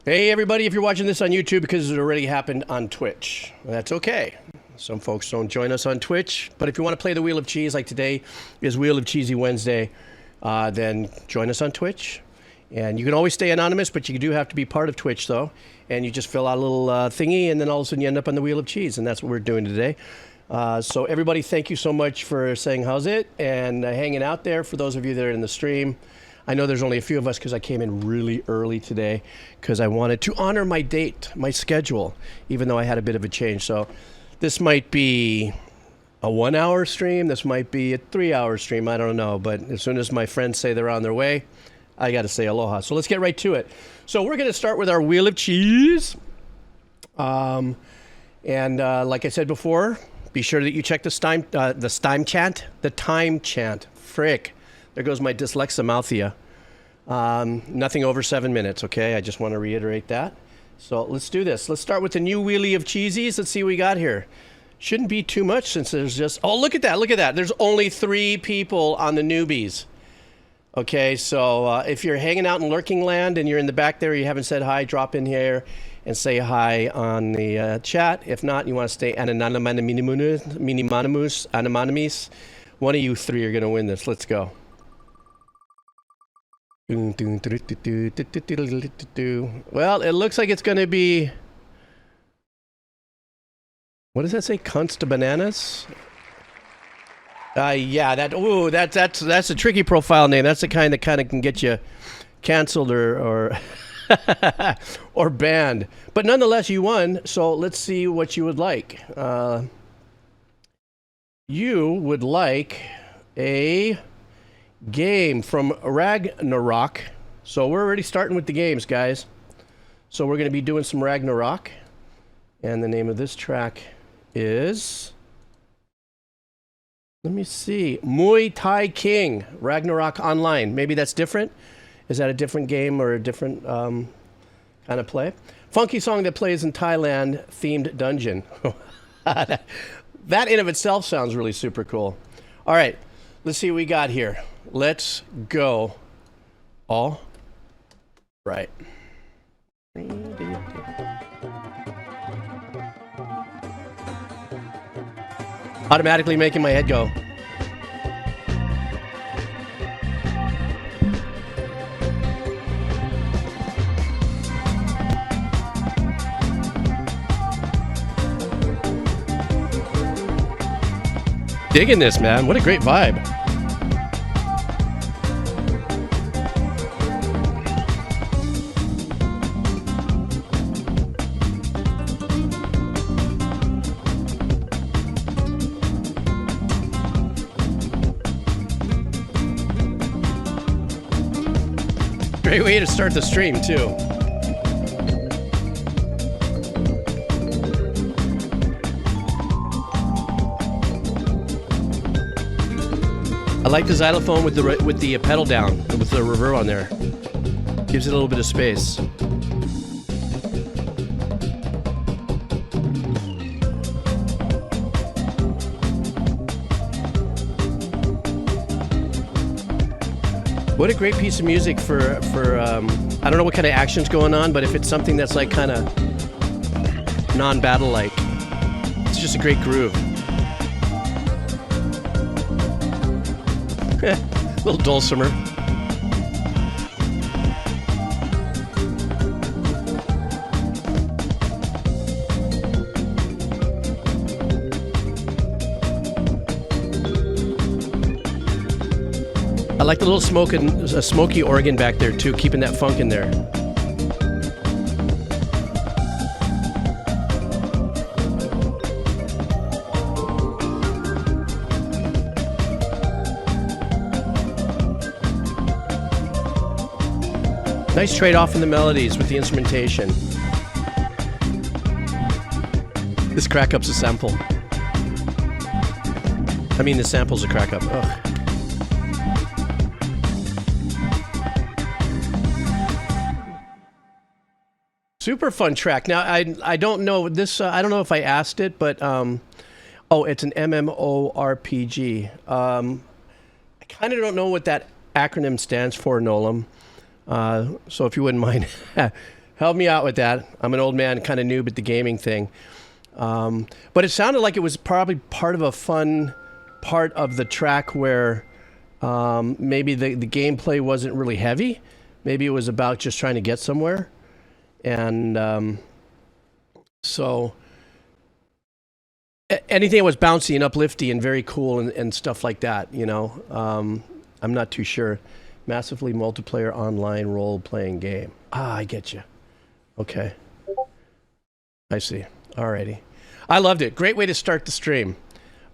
Hey everybody, if you're watching this on YouTube because it already happened on Twitch, that's okay. Some folks don't join us on Twitch, but if you want to play the Wheel of Cheese, like today is Wheel of Cheesy Wednesday, then join us on Twitch. And you can always stay anonymous, but you do have to be part of Twitch though. And you just fill out a little thingy, and then all of a sudden you end up on the Wheel of Cheese, and that's what we're doing today. So everybody, thank you so much for saying how's it, and hanging out there for those of you that are in the stream. I know there's only a few of us because I came in really early today because I wanted to honor my date, my schedule, even though I had a bit of a change. So this might be a 1 hour stream. This might be a 3 hour stream. I don't know. But as soon as my friends say they're on their way, I got to say aloha. So let's get right to it. So we're going to start with our Wheel of Cheese. Like I said before, be sure that you check the time chant. Frick. There goes my dyslexia. Nothing over 7 minutes, okay? I just want to reiterate that. So let's do this. Let's start with the new wheelie of cheesies. Let's see what we got here. Shouldn't be too much since there's just... Oh, look at that. Look at that. There's only 3 people on the newbies. Okay, so if you're hanging out in Lurking Land and you're in the back there, you haven't said hi, drop in here and say hi on the chat. If not, you want to stay anonymous. One of you 3 are going to win this. Let's go. Well, it looks like it's going to be... What does that say? Cunts to bananas? Yeah, that's a tricky profile name. That's the kind that can get you canceled or or banned. But nonetheless, you won. So let's see what you would like. You would like a game from Ragnarok. So we're already starting with the games, guys. So we're going to be doing some Ragnarok. And the name of this track is... Let me see. Muay Thai King, Ragnarok Online. Maybe that's different? Is that a different game or a different kind of play? Funky song that plays in Thailand-themed dungeon. That in of itself sounds really super cool. All right, let's see what we got here. Let's go. All right. Automatically making my head go. Digging this, man. What a great vibe. Great way to start the stream, too. I like the xylophone with the pedal down, with the reverb on there. Gives it a little bit of space. What a great piece of music for I don't know what kind of action's going on, but if it's something that's like kind of non-battle like, it's just a great groove. Little dulcimer. I like the little smoky organ back there too, keeping that funk in there. Nice trade-off in the melodies with the instrumentation. This crack-up's a sample. I mean, the sample's a crack-up. Ugh. Super fun track. Now, I don't know this. I don't know if I asked it, but oh, it's an MMORPG. I kind of don't know what that acronym stands for, Nolam. So if you wouldn't mind Help me out with that. I'm an old man, kind of noob at the gaming thing. But it sounded like it was probably part of a fun part of the track where maybe the gameplay wasn't really heavy. Maybe it was about just trying to get somewhere. And so anything that was bouncy and uplifty and very cool and stuff like that, you know. I'm not too sure. Massively multiplayer online role-playing game. Ah, I get you. Okay. I see. Alrighty. I loved it. Great way to start the stream.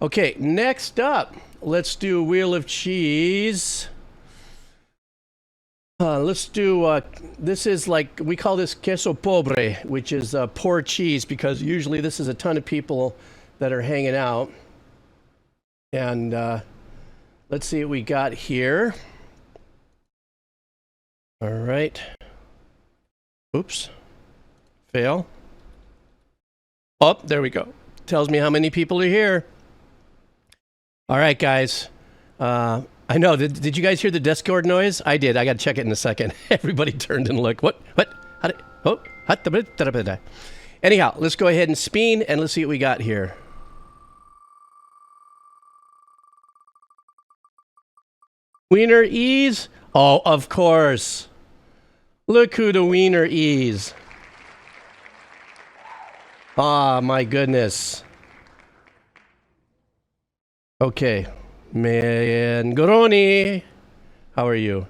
Okay, next up, let's do Wheel of Cheese. Let's do, this is like, we call this queso pobre, which is poor cheese, because usually this is a ton of people that are hanging out. And let's see what we got here. All right. Oops. Fail. Oh, there we go. Tells me how many people are here. All right, guys. I know. Did you guys hear the Discord noise? I did. I got to check it in a second. Everybody turned and looked. What? How did, oh. Anyhow, let's go ahead and spin, and let's see what we got here. Wiener Ease? Oh, of course. Look who the Wiener Ease. Ah, my goodness. Okay. Mangaroni. How are you?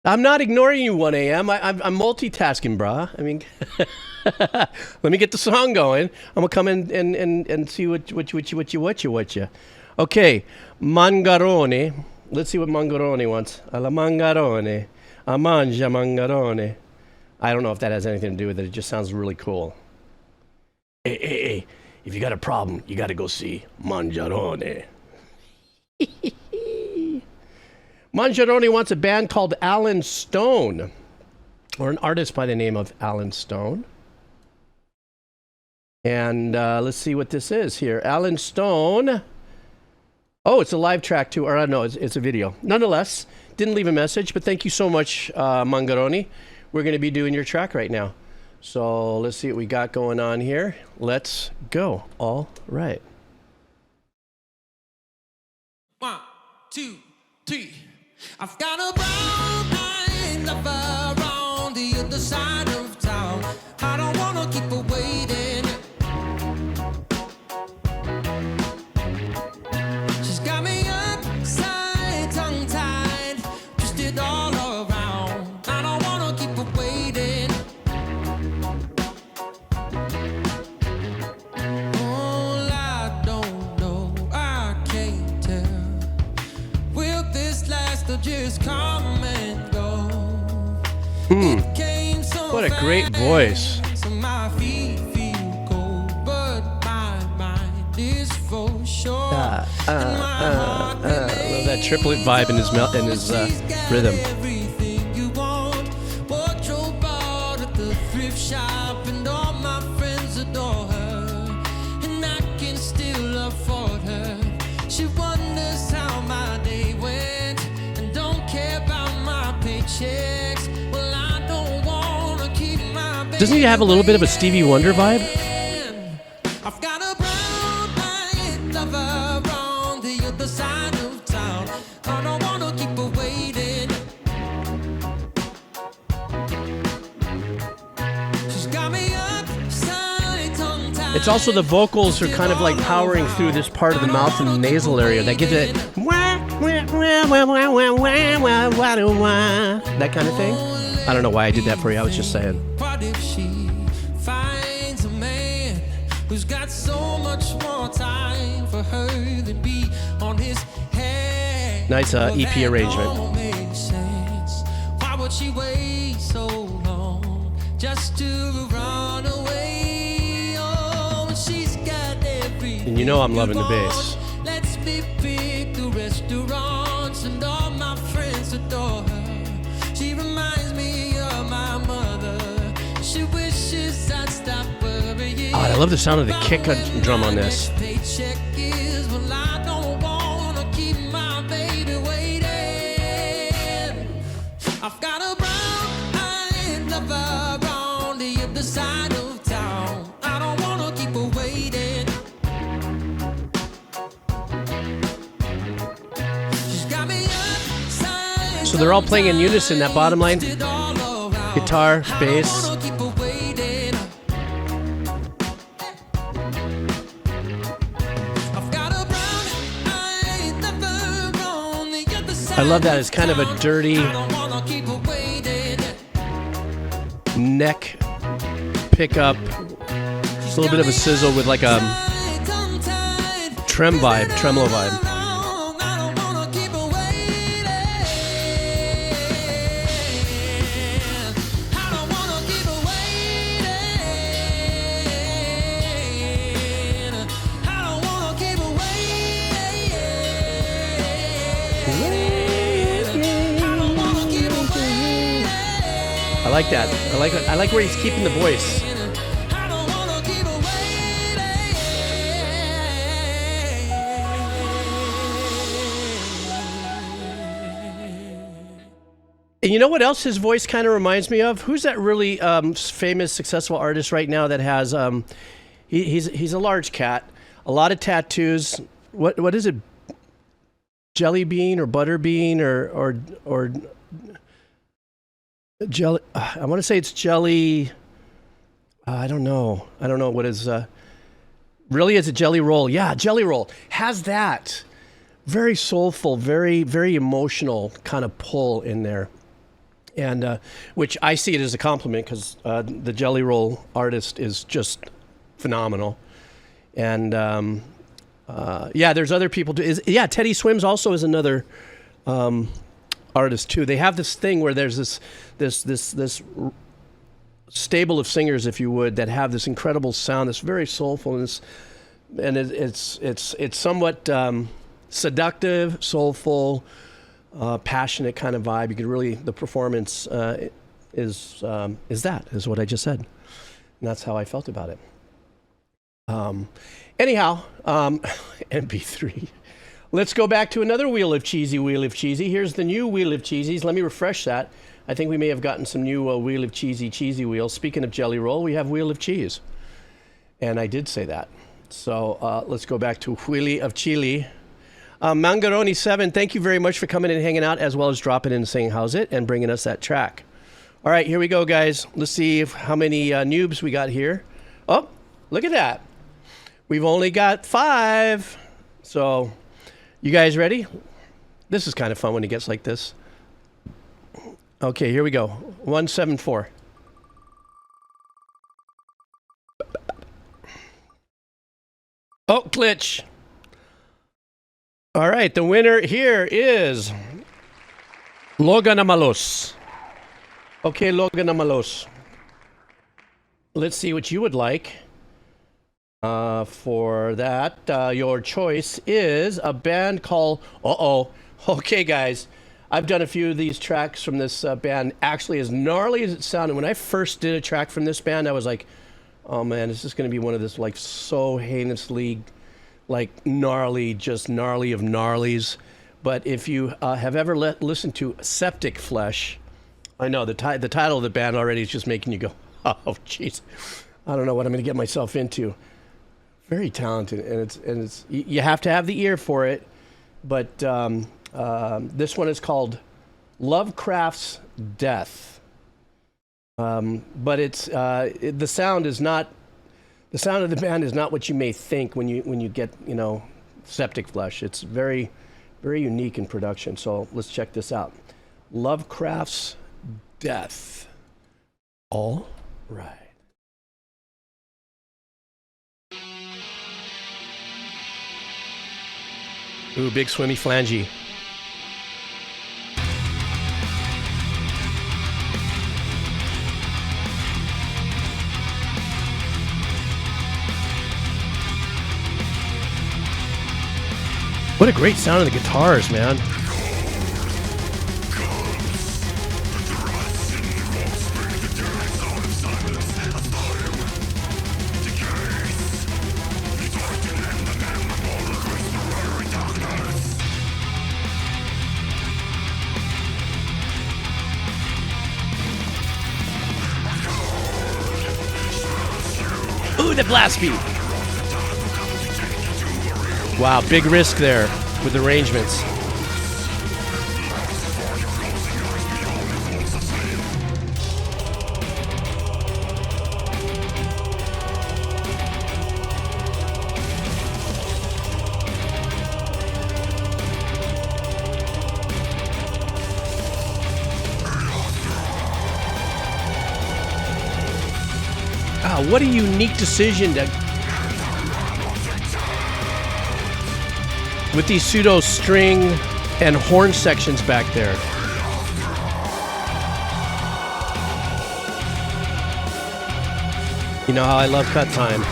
I'm not ignoring you, 1 a.m. I'm multitasking, brah. I mean, let me get the song going. I'm going to come in and see what you. Okay. Mangaroni. Let's see what Mangaroni wants. Alla Mangaroni. A mangia Mangaroni. I don't know if that has anything to do with it. It just sounds really cool. Hey. If you got a problem, you got to go see Mangaroni. Mangaroni wants a band called Alan Stone. Or an artist by the name of Alan Stone. And let's see what this is here. Alan Stone. Oh, it's a live track too. Or no, it's a video. Nonetheless, didn't leave a message, but thank you so much, Mangaroni. We're going to be doing your track right now. So let's see what we got going on here. Let's go. All right. 1, 2, 3. I've got a brown eyed lover on the other side of town. I don't want to keep her waiting. She's got me upside, tongue-tied, twisted all around. I don't want to keep her waiting. Oh, I don't know, I can't tell. Will this last or just come and go? It came so What a great voice. fast, so my feet feel cold, but my mind is for sure. And my heart I love that triplet vibe in his rhythm. everything you want. Wardrobe bought at the thrift shop, and all my friends adore her, and I can still afford her. She wonders how my day went, and don't care about my paychecks. Well, I don't wanna keep my Doesn't he have a little bit of a Stevie Wonder vibe? I've got a brown-eyed lover on the other side of town. I don't wanna keep her waiting. She's got me upside, tongue-tied. It's also the vocals are kind of like powering through this part of the mouth and the nasal area that gives it that kind of thing. I don't know why I did that for you. I was just saying. What if she finds a man who's got so much more time for her than be on his head? Nice Well, EP that arrangement. don't make sense. Why would she wait so long just to run away? Oh, and she's got everything. And you know I'm loving the you bass. want. Let's be big, the restaurants, and all my friends adore her. She reminds me of my mother. She wishes I'd stop worrying. Oh, I love the sound of the kick drum on this. Paycheck is, well, I don't wanna keep my baby waiting. I've got a brown-eyed lover other side of town. I don't wanna keep her waiting. She's got me upside. So they're all playing in unison, that bottom line. Guitar, bass. I love that. It's kind of a dirty neck pickup. Just a little bit of a sizzle with like a tremolo vibe. I like that. I like where he's keeping the voice. And you know what else his voice kind of reminds me of? Who's that really famous, successful artist right now that has he's a large cat, a lot of tattoos. What is it? Jelly bean or butter bean or jelly. I want to say it's jelly. I don't know what is. Really, is it Jelly Roll? Yeah, Jelly Roll has that very soulful, very very emotional kind of pull in there, and which I see it as a compliment because the Jelly Roll artist is just phenomenal, and yeah, there's other people too. Teddy Swims also is another. Artists too. They have this thing where there's this stable of singers, if you would, that have this incredible sound that's very soulful and it's somewhat seductive, soulful, passionate kind of vibe. You could really the performance is what I just said, and that's how I felt about it. Anyhow, MP3. Let's go back to another Wheel of Cheesy. Here's the new Wheel of Cheesies. Let me refresh that. I think we may have gotten some new Wheel of Cheesy wheels. Speaking of Jelly Roll, we have Wheel of Cheese. And I did say that. So let's go back to Wheelie of Chili. Mangaroni7, thank you very much for coming and hanging out, as well as dropping in and saying how's it and bringing us that track. All right, here we go, guys. Let's see how many noobs we got here. Oh, look at that. We've only got 5. So... you guys ready? This is kind of fun when it gets like this. Okay, here we go. 174. Oh, glitch. All right, the winner here is Loganamalos. Okay, Loganamalos. Let's see what you would like. For that, your choice is a band called Okay, guys, I've done a few of these tracks from this band. Actually, as gnarly as it sounded, when I first did a track from this band, I was like, oh man, this is going to be one of this like so heinously like gnarly, just gnarly of gnarlies. But if you have ever listened to Septicflesh, I know the title of the band already is just making you go, oh jeez, I don't know what I'm going to get myself into. Very talented, and it's you have to have the ear for it. But this one is called Lovecraft's Death. But it's the sound is not the sound of the band is not what you may think when you get Septicflesh. It's very very unique in production. So let's check this out. Lovecraft's Death. All right. Ooh, big swimmy flangey. What a great sound of the guitars, man. Ooh, the blast beat. Wow, big risk there with arrangements. Wow, what a unique decision to... with these pseudo string and horn sections back there. You know how I love cut time.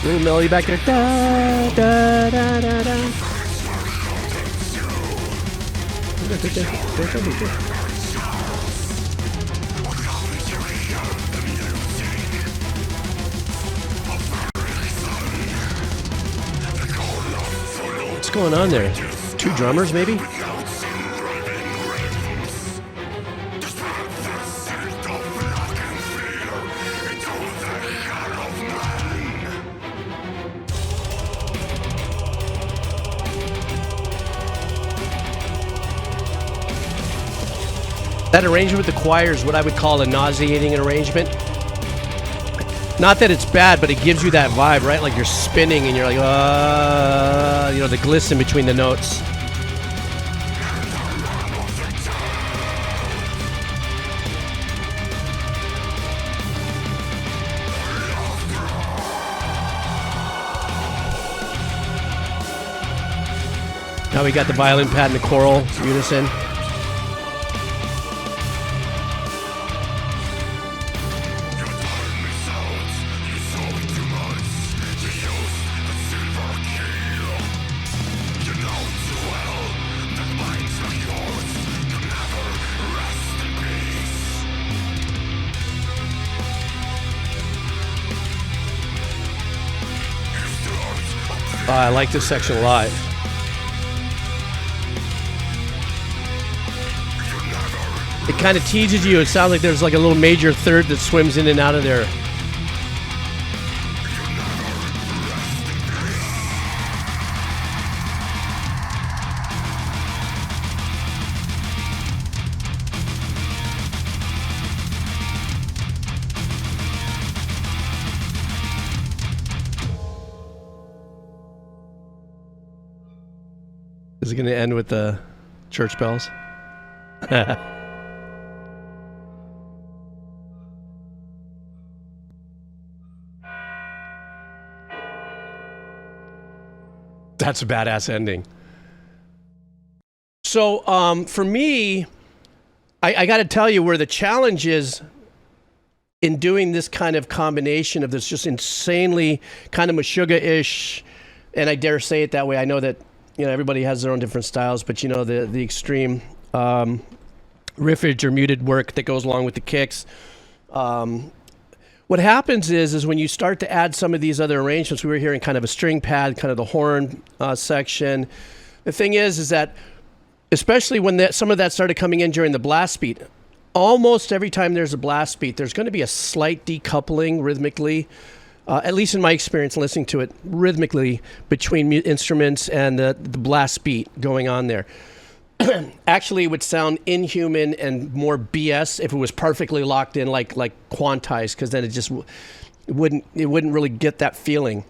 Little melody back there. Da, da, da, da, da. What's going on there? Two drummers, maybe? That arrangement with the choir is what I would call a nauseating arrangement. Not that it's bad, but it gives you that vibe, right? Like you're spinning and you're like, you know, the glisten between the notes. Now we got the violin pad and the choral unison. I like this section a lot. It kind of teases you. It sounds like there's like a little major third that swims in and out of there. Is it going to end with the church bells? That's a badass ending. So for me, I got to tell you where the challenge is in doing this kind of combination of this just insanely kind of Meshuggah-ish, and I dare say it that way. I know that, you know, everybody has their own different styles, but you know, the extreme riffage or muted work that goes along with the kicks. What happens is when you start to add some of these other arrangements, we were hearing kind of a string pad, kind of the horn section. The thing is that especially when some of that started coming in during the blast beat, almost every time there's a blast beat, there's going to be a slight decoupling rhythmically. At least in my experience listening to it rhythmically between instruments and the blast beat going on there. Actually, it would sound inhuman and more BS if it was perfectly locked in, like quantized, because then it wouldn't really get that feeling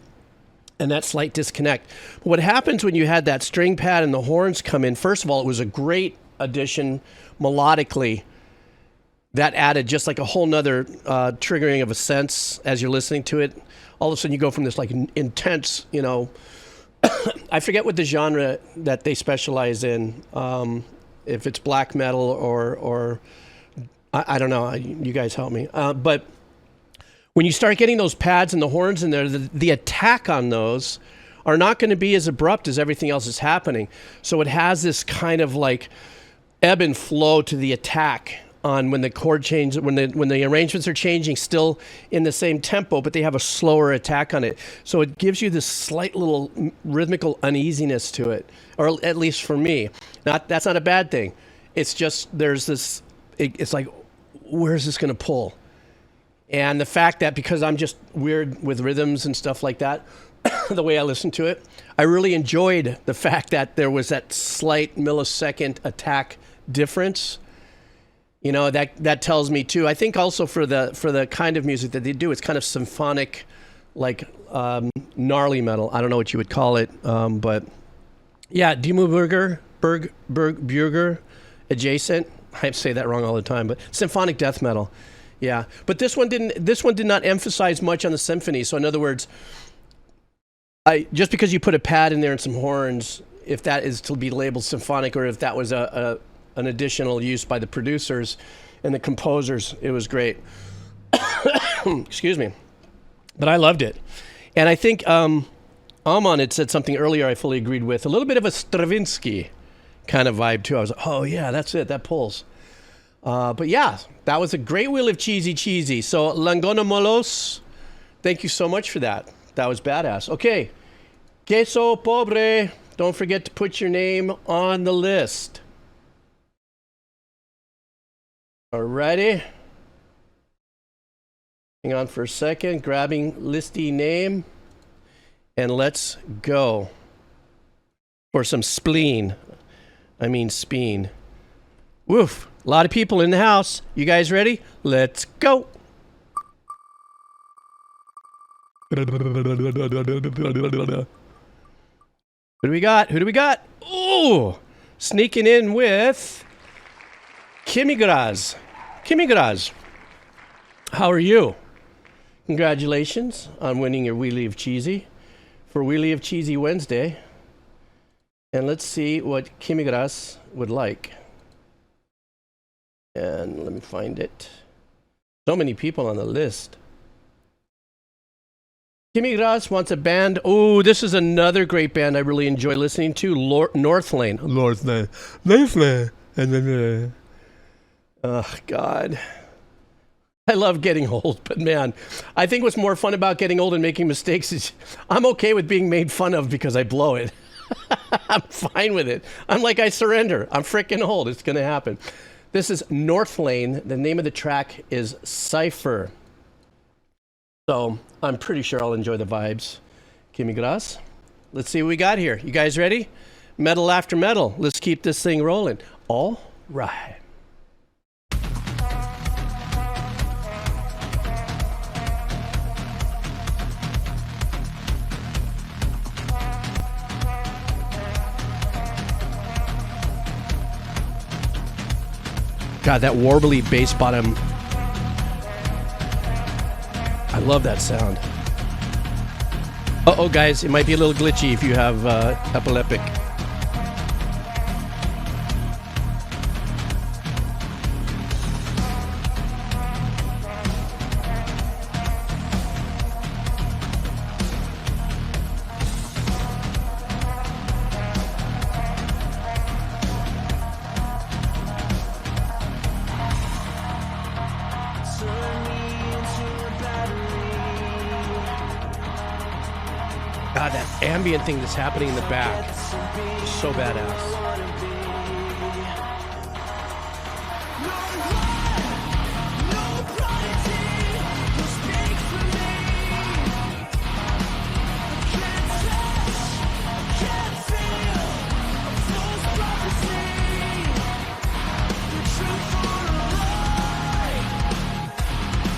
and that slight disconnect. But what happens when you had that string pad and the horns come in? First of all, it was a great addition melodically. That added just like a whole nother triggering of a sense as you're listening to it. All of a sudden you go from this like intense, you know, I forget what the genre that they specialize in. If it's black metal or I don't know, you guys help me. But when you start getting those pads and the horns in there, the attack on those are not going to be as abrupt as everything else is happening. So it has this kind of like ebb and flow to the attack on when the chord change, when the arrangements are changing, still in the same tempo, but they have a slower attack on it. So it gives you this slight little rhythmical uneasiness to it, or at least for me. That's not a bad thing. It's just there's this. It's like, where's this going to pull? And the fact that because I'm just weird with rhythms and stuff like that, the way I listen to it, I really enjoyed the fact that there was that slight millisecond attack difference. You know, that tells me too. I think also for the kind of music that they do, it's kind of symphonic, like gnarly metal. I don't know what you would call it, but yeah, Dimmu Borgir adjacent. I say that wrong all the time, but symphonic death metal. Yeah, but this one did not emphasize much on the symphony. So in other words, just because you put a pad in there and some horns, if that is to be labeled symphonic, or if that was an additional use by the producers and the composers, it was great. Excuse me, but I loved it, and I think Amon had said something earlier I fully agreed with. A little bit of a Stravinsky kind of vibe too. I was like, oh yeah, that's it, that pulls. But yeah, that was a great Wheel of Cheesy. So Langona Molos, thank you so much for that. That was badass. Okay, Queso Pobre, don't forget to put your name on the list. Alrighty. Hang on for a second, grabbing listy name, and let's go for some spleen. I mean speen. Woof. A lot of people in the house. You guys ready? Let's go. Who do we got? Ooh, sneaking in with Kimigraz. How are you? Congratulations on winning your Wheelie of Cheesy for Wheelie of Cheesy Wednesday. And let's see what Kimigraz would like. And let me find it. So many people on the list. Kimigraz wants a band. Oh, this is another great band I really enjoy listening to. Northlane. Oh, God. I love getting old, but man, I think what's more fun about getting old and making mistakes is I'm okay with being made fun of because I blow it. I'm fine with it. I'm like, I surrender. I'm freaking old. It's going to happen. This is Northlane. The name of the track is Cypher. So I'm pretty sure I'll enjoy the vibes. Kimigraz. Let's see what we got here. You guys ready? Metal after metal. Let's keep this thing rolling. All right. God, that warbly bass bottom. I love that sound. Uh-oh, guys, it might be a little glitchy if you have epileptic. God, that ambient thing that's happening in the back is so badass.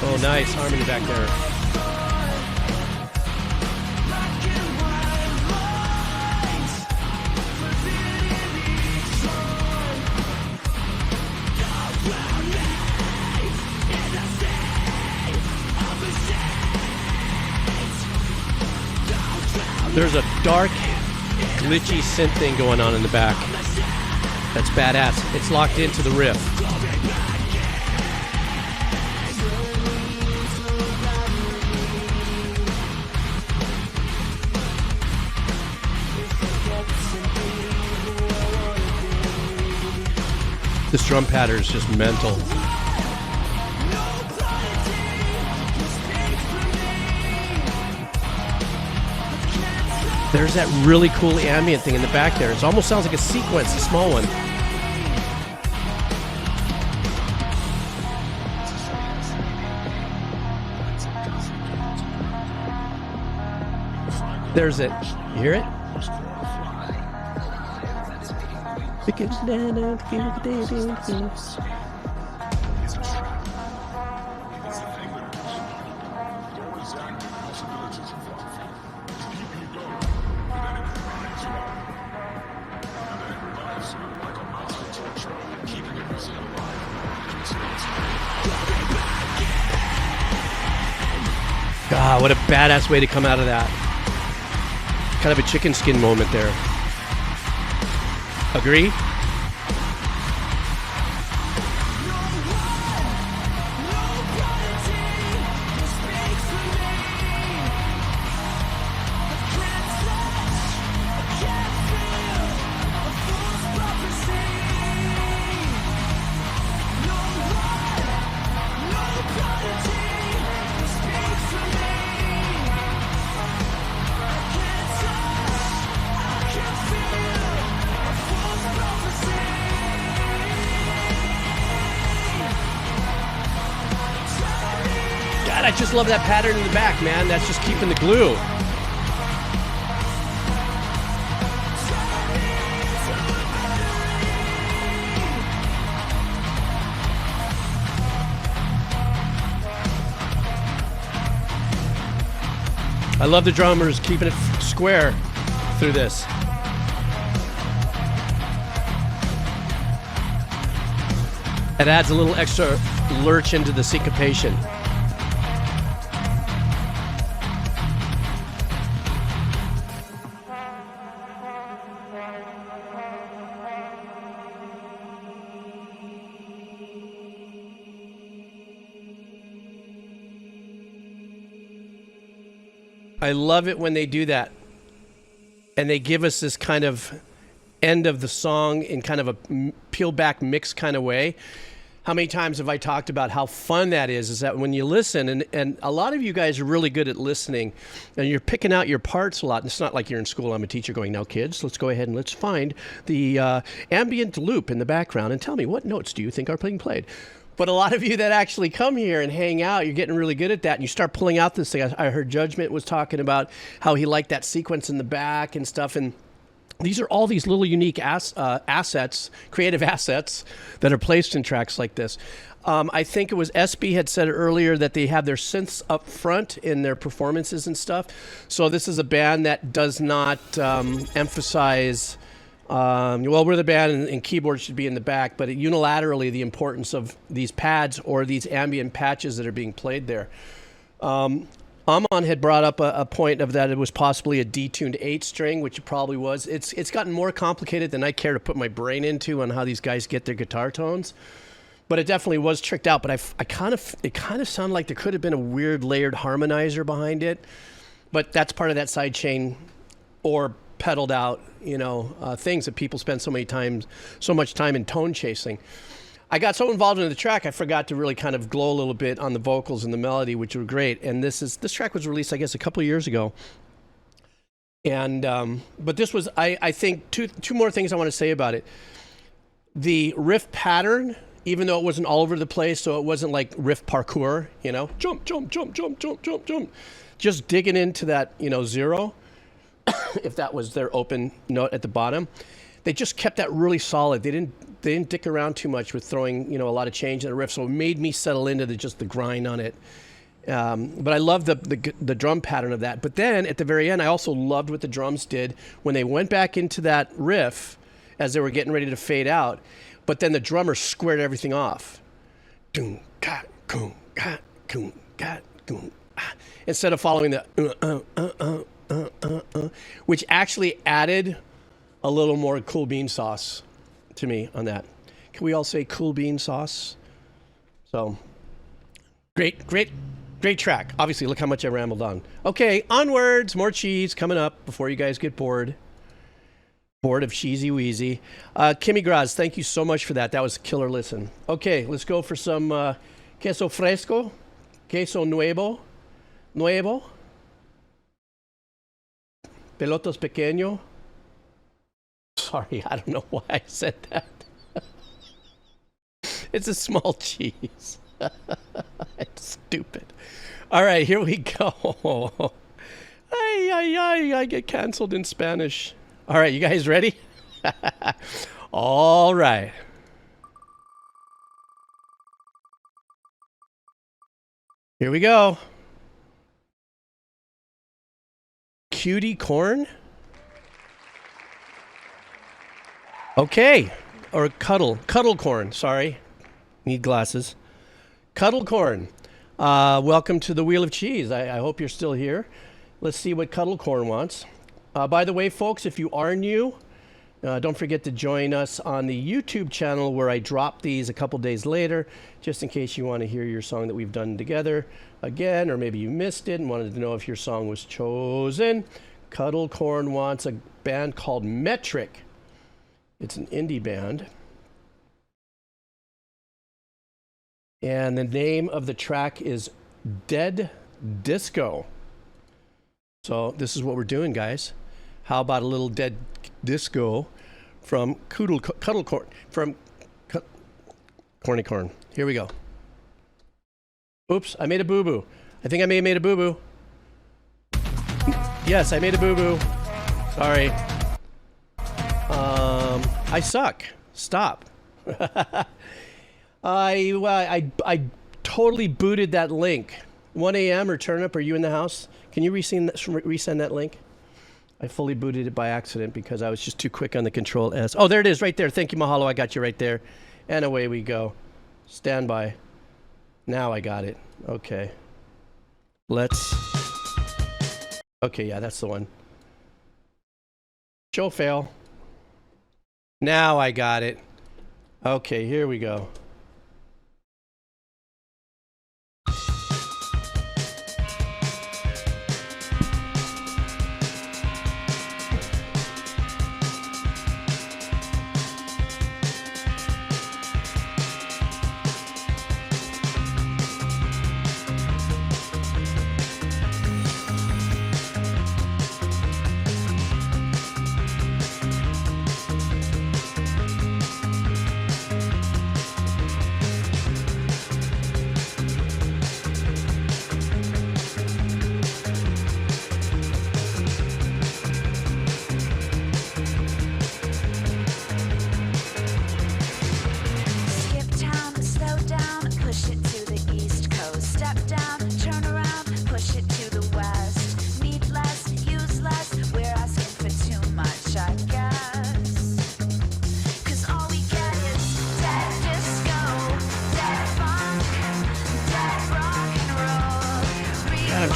Oh, nice harmony back there. There's a dark, glitchy synth thing going on in the back. That's badass. It's locked into the riff. This drum pattern is just mental. There's that really cool ambient thing in the back there. It almost sounds like a sequence, a small one. There's it. You hear it? God, what a badass way to come out of that. Kind of a chicken skin moment there. Agree? I just love that pattern in the back, man. That's just keeping the glue. I love the drummers keeping it square through this. It adds a little extra lurch into the syncopation. I love it when they do that and they give us this kind of end of the song in kind of a peel back mix kind of way. How many times have I talked about how fun that is that when you listen, and a lot of you guys are really good at listening and you're picking out your parts a lot. And it's not like you're in school. I'm a teacher going, now kids, let's go ahead and let's find the ambient loop in the background and tell me what notes do you think are being played. But a lot of you that actually come here and hang out, you're getting really good at that. And you start pulling out this thing. I heard Judgment was talking about how he liked that sequence in the back and stuff. And these are all these little unique assets, creative assets that are placed in tracks like this. I think it was SB had said earlier that they have their synths up front in their performances and stuff. So this is a band that does not emphasize... well, we're the band and keyboards should be in the back, but unilaterally the importance of these pads or these ambient patches that are being played there. Amon had brought up a point of that it was possibly a detuned 8-string, which it probably was. It's gotten more complicated than I care to put my brain into on how these guys get their guitar tones. But it definitely was tricked out. But it kind of sounded like there could have been a weird layered harmonizer behind it. But that's part of that sidechain or pedaled out, things that people spend so much time in tone chasing. I got so involved in the track, I forgot to really kind of glow a little bit on the vocals and the melody, which were great. And this track was released, I guess, a couple of years ago. And but this was, I think, two more things I want to say about it. The riff pattern, even though it wasn't all over the place, so it wasn't like riff parkour, jump, jump, jump, jump, jump, jump, jump, just digging into that, zero. If that was their open note at the bottom, they just kept that really solid. They didn't dick around too much with throwing a lot of change in the riff, so it made me settle into just the grind on it. But I love the drum pattern of that. But then at the very end, I also loved what the drums did when they went back into that riff as they were getting ready to fade out. But then the drummer squared everything off. Instead of following the which actually added a little more cool bean sauce to me on that. Can we all say cool bean sauce? So great track. Obviously, look how much I rambled on. Okay, onwards, more cheese coming up before you guys get bored of cheesy wheezy. Kimmy Graz, thank you so much for that. That was a killer listen. Okay, let's go for some queso fresco, queso nuevo. Pelotas pequeño. Sorry, I don't know why I said that. It's a small cheese. It's stupid. All right, here we go. I get canceled in Spanish. All right, you guys ready? All right. Here we go. Cutie corn? Okay. Or cuddle corn, sorry. Need glasses. Cuddle corn. Welcome to the Wheel of Cheese. I hope you're still here. Let's see what Cuddle Corn wants. By the way, folks, if you are new, don't forget to join us on the YouTube channel where I drop these a couple days later, just in case you want to hear your song that we've done together again, or maybe you missed it and wanted to know if your song was chosen. Cuddle Corn wants a band called Metric. It's an indie band. And the name of the track is Dead Disco. So this is what we're doing, guys. How about a little Dead Disco from Cuddle Corn, from Corny Corn. Here we go. Oops, I made a boo-boo. I think I may have made a boo-boo. Yes, I made a boo-boo. Sorry. I suck. Stop. I totally booted that link. 1 a.m. or Turnip, are you in the house? Can you resend that link? I fully booted it by accident because I was just too quick on the Control S. Oh, there it is right there. Thank you, Mahalo. I got you right there. And away we go. Stand by. Now I got it. Okay. Okay, yeah, that's the one. Show fail. Now I got it. Okay, here we go.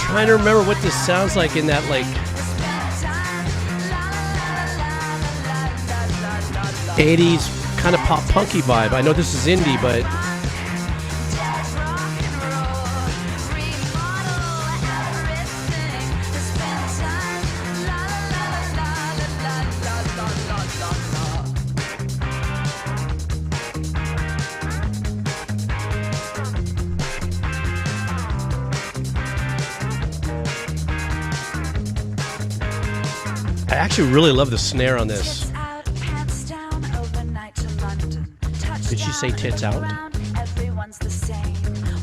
Trying to remember what this sounds like in that, like, 80s kind of pop punky vibe. I know this is indie, but I actually really love the snare on this. Did she say tits out? Everyone's the same.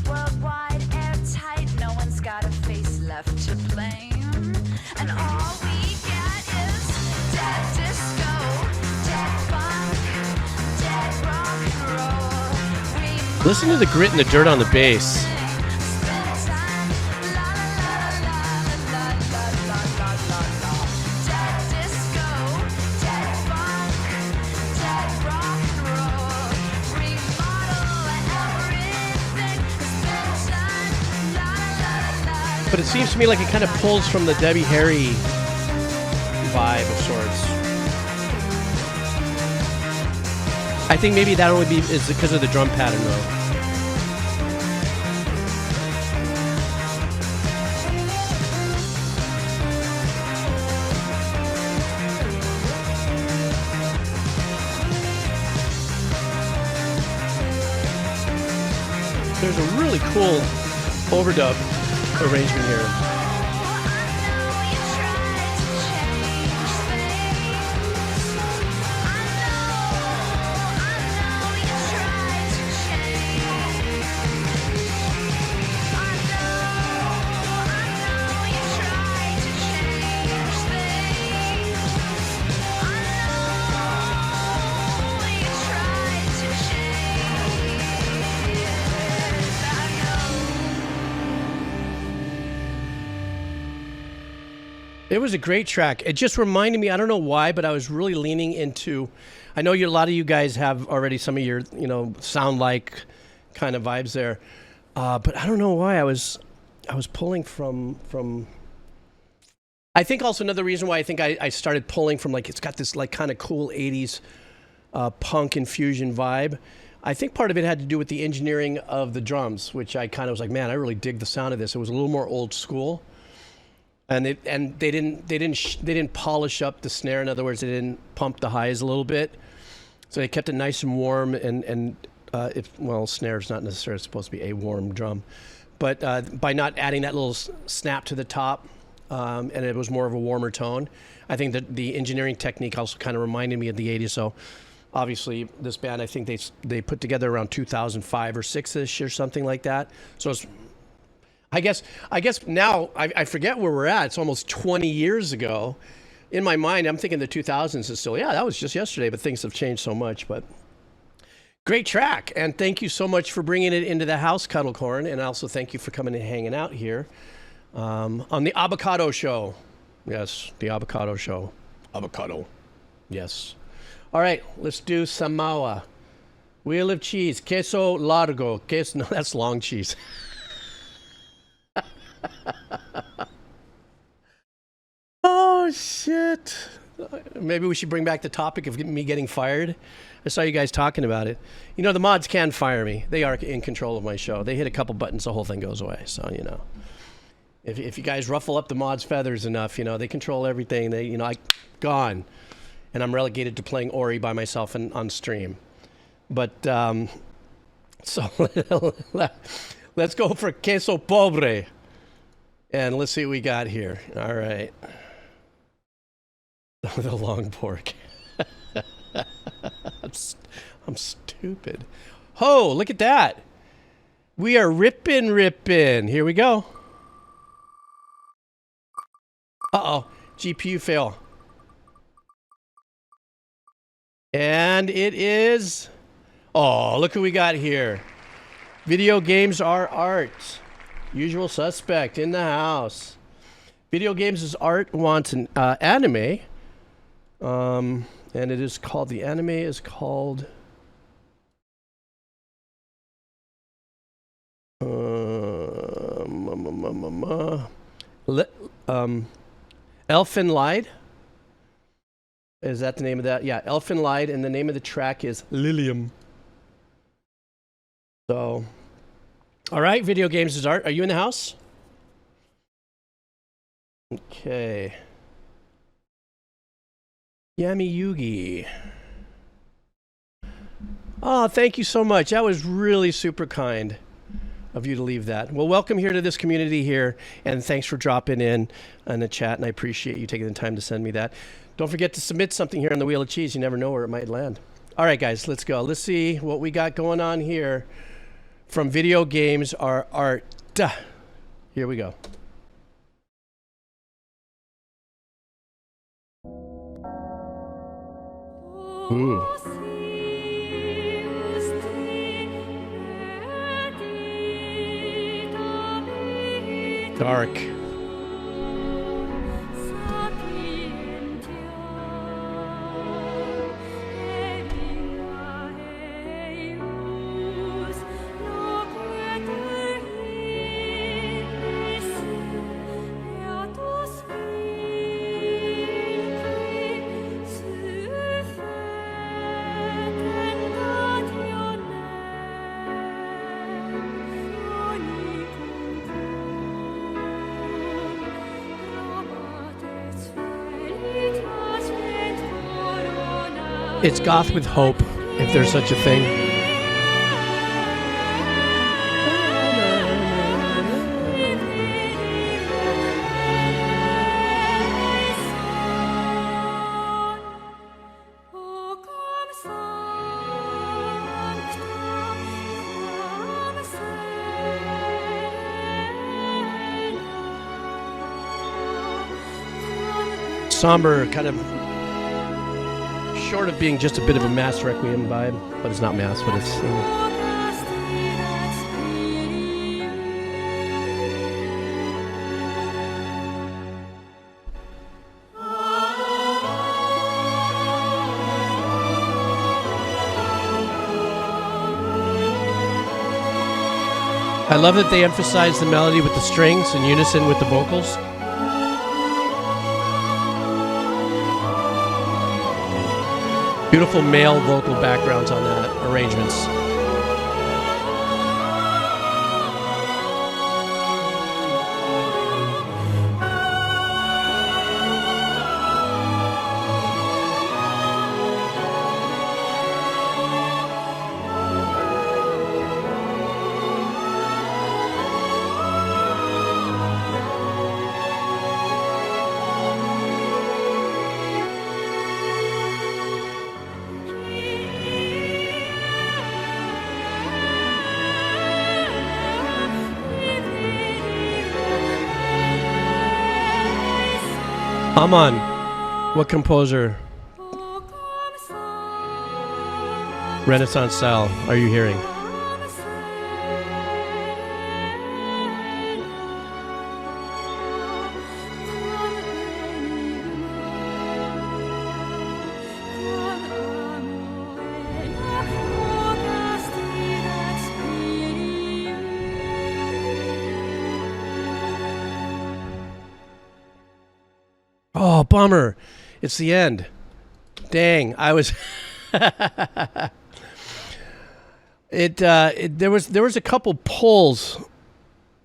Worldwide, airtight, no one's got a face left to blame. And all we get is dead disco, dead funk, dead rock and roll. Listen to the grit and the dirt on the bass. But it seems to me like it kind of pulls from the Debbie Harry vibe of sorts. I think maybe that only is because of the drum pattern, though. There's a really cool overdub arrangement here. It was a great track. It just reminded me, I don't know why, but I was really leaning into, I know a lot of you guys have already some of your, sound like kind of vibes there. But I don't know why I was pulling from, I think also another reason why I think I started pulling from, like, it's got this like kind of cool 80s punk infusion vibe. I think part of it had to do with the engineering of the drums, which I kind of was like, man, I really dig the sound of this. It was a little more old school. And they didn't polish up the snare. In other words, they didn't pump the highs a little bit, so they kept it nice and warm. And snare's not necessarily supposed to be a warm drum, but by not adding that little snap to the top, and it was more of a warmer tone. I think that the engineering technique also kind of reminded me of the '80s. So obviously, this band, I think they put together around 2005 or 6ish or something like that. So it's. I guess now I forget where we're at. It's almost 20 years ago. In my mind, I'm thinking the 2000s is still, that was just yesterday, but things have changed so much. But great track, and thank you so much for bringing it into the house, Cuddlecorn, and also thank you for coming and hanging out here on the Abbacado show. Yes, the Abbacado show. Abbacado. Yes. All right, let's do Samoa. Wheel of cheese. Queso largo. No, that's long cheese. Oh shit. Maybe we should bring back the topic of me getting fired. I saw you guys talking about it. The mods can fire me. They are in control of my show. They hit a couple buttons, the whole thing goes away. So, if you guys ruffle up the mods' feathers enough, they control everything. Gone. And I'm relegated to playing Ori by myself on stream. But, so let's go for queso pobre. And let's see what we got here. All right. The long pork. I'm stupid. Oh, look at that. We are ripping. Here we go. Uh-oh. GPU fail. And it is... Oh, look who we got here. Video games are art. Usual suspect in the house. Video games is art wants an anime. And it is called, the anime is called Elfen Lied. Is that the name of that? Yeah, Elfen Lied, and the name of the track is Lilium. So, all right, video games is art. Are you in the house? Okay. Yami Yugi. Oh, thank you so much. That was really super kind of you to leave that. Well, welcome here to this community here, and thanks for dropping in the chat, and I appreciate you taking the time to send me that. Don't forget to submit something here on the Wheel of Cheese. You never know where it might land. All right, guys, let's go. Let's see what we got going on here from Video Games Are Art. Here we go. Ooh. Dark. It's goth with hope, if there's such a thing. Somber, kind of short of being just a bit of a mass requiem vibe, but it's not mass, but it's I love that they emphasize the melody with the strings in unison with the vocals. Beautiful male vocal backgrounds on that arrangements. Aman, what composer, Renaissance style, are you hearing? Oh, bummer. It's the end. Dang, I was there was a couple pulls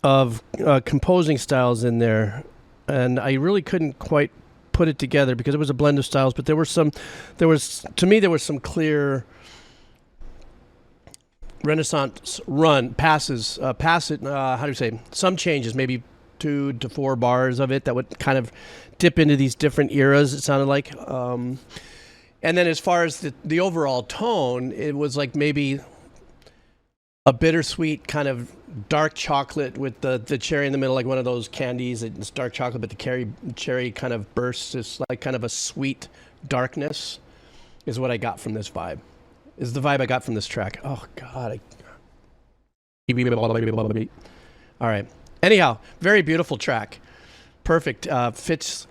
of composing styles in there, and I really couldn't quite put it together because it was a blend of styles, but there was some clear Renaissance passes, how do you say, some changes, maybe 2 to 4 bars of it that would kind of dip into these different eras, it sounded like. And then as far as the overall tone, it was like maybe a bittersweet kind of dark chocolate with the cherry in the middle, like one of those candies. It's dark chocolate, but the cherry kind of bursts. It's like kind of a sweet darkness is what I got from this vibe. Is the vibe I got from this track. Oh, God. All right. Anyhow, very beautiful track. Perfect. Fits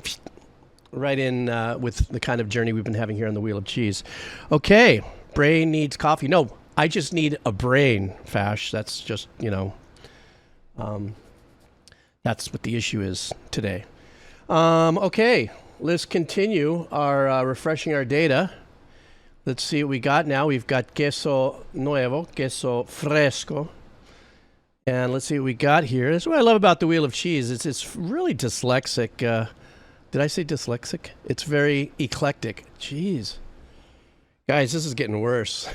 right in with the kind of journey we've been having here on the Wheel of Cheese. Okay. Brain needs coffee. No, I just need a brain, Fash. That's just, that's what the issue is today. Okay. Let's continue our refreshing our data. Let's see what we got now. We've got queso nuevo, queso fresco. And let's see what we got here. That's what I love about the Wheel of Cheese. It's really dyslexic. Did I say dyslexic? It's very eclectic. Jeez. Guys, this is getting worse.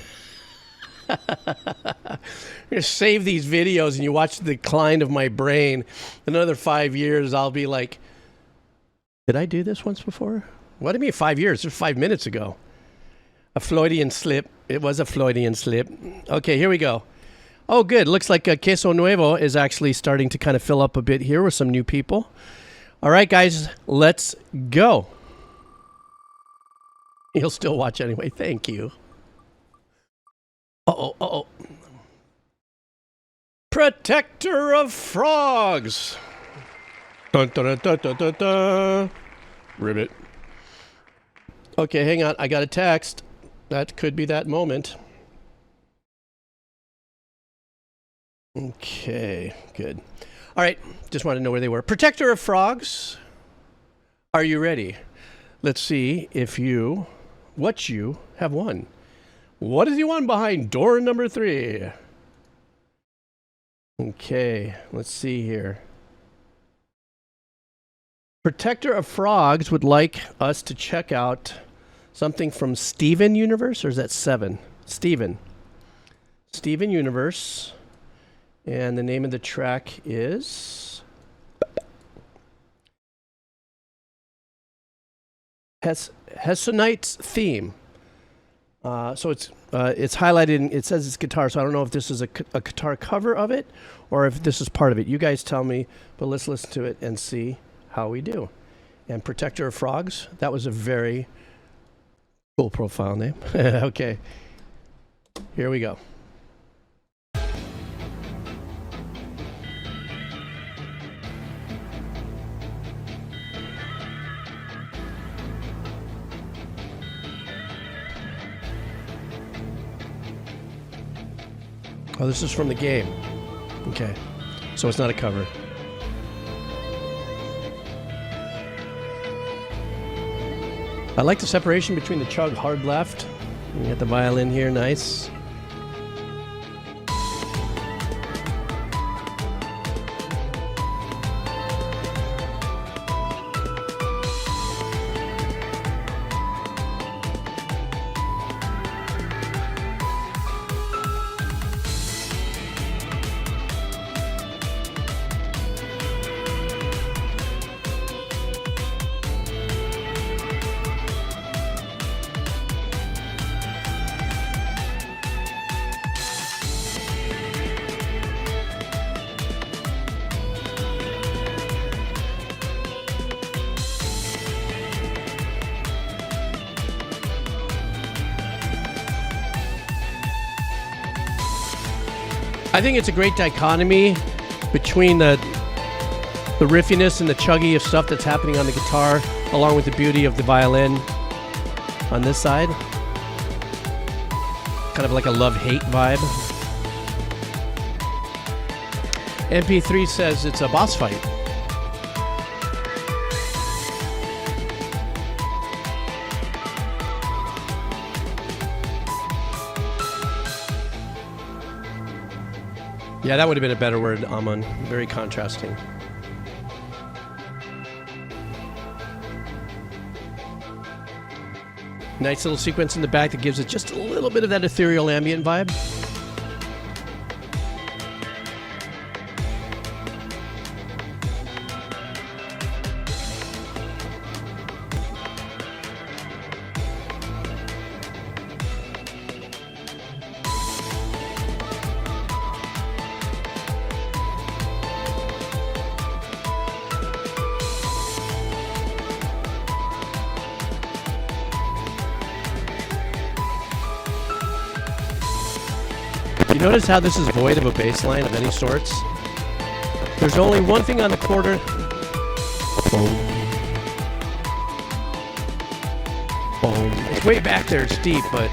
I'm going to save these videos and you watch the decline of my brain. In another 5 years, I'll be like, did I do this once before? What do you mean 5 years? It was 5 minutes ago. A Freudian slip. It was a Freudian slip. Okay, here we go. Oh, good. Looks like Queso Nuevo is actually starting to kind of fill up a bit here with some new people. All right, guys, let's go. You'll still watch anyway. Thank you. Uh-oh, uh-oh. Protector of Frogs. Dun, dun, dun, dun, dun, dun, dun. Ribbit. Okay, hang on. I got a text. That could be that moment. Okay, good. All right, just wanted to know where they were. Protector of Frogs, are you ready? Let's see what you have won. What is he won behind door number 3? Okay, let's see here. Protector of Frogs would like us to check out something from Steven Universe, or is that 7? Steven Universe. And the name of the track is Hessonite's Theme. So it's highlighted, it says it's guitar, so I don't know if this is a guitar cover of it or if this is part of it. You guys tell me, but let's listen to it and see how we do. And Protector of Frogs, that was a very cool profile name. Okay, here we go. Oh, this is from the game. Okay, so it's not a cover. I like the separation between the chug hard left. You got the violin here, nice. I think it's a great dichotomy between the riffiness and the chuggy of stuff that's happening on the guitar, along with the beauty of the violin on this side. Kind of like a love-hate vibe. MP3 says it's a boss fight. Yeah, that would have been a better word, Amon. Very contrasting. Nice little sequence in the back that gives it just a little bit of that ethereal ambient vibe. You notice how this is void of a bass line of any sorts? There's only one thing on the quarter. Boom. Boom. It's way back there, it's deep, but...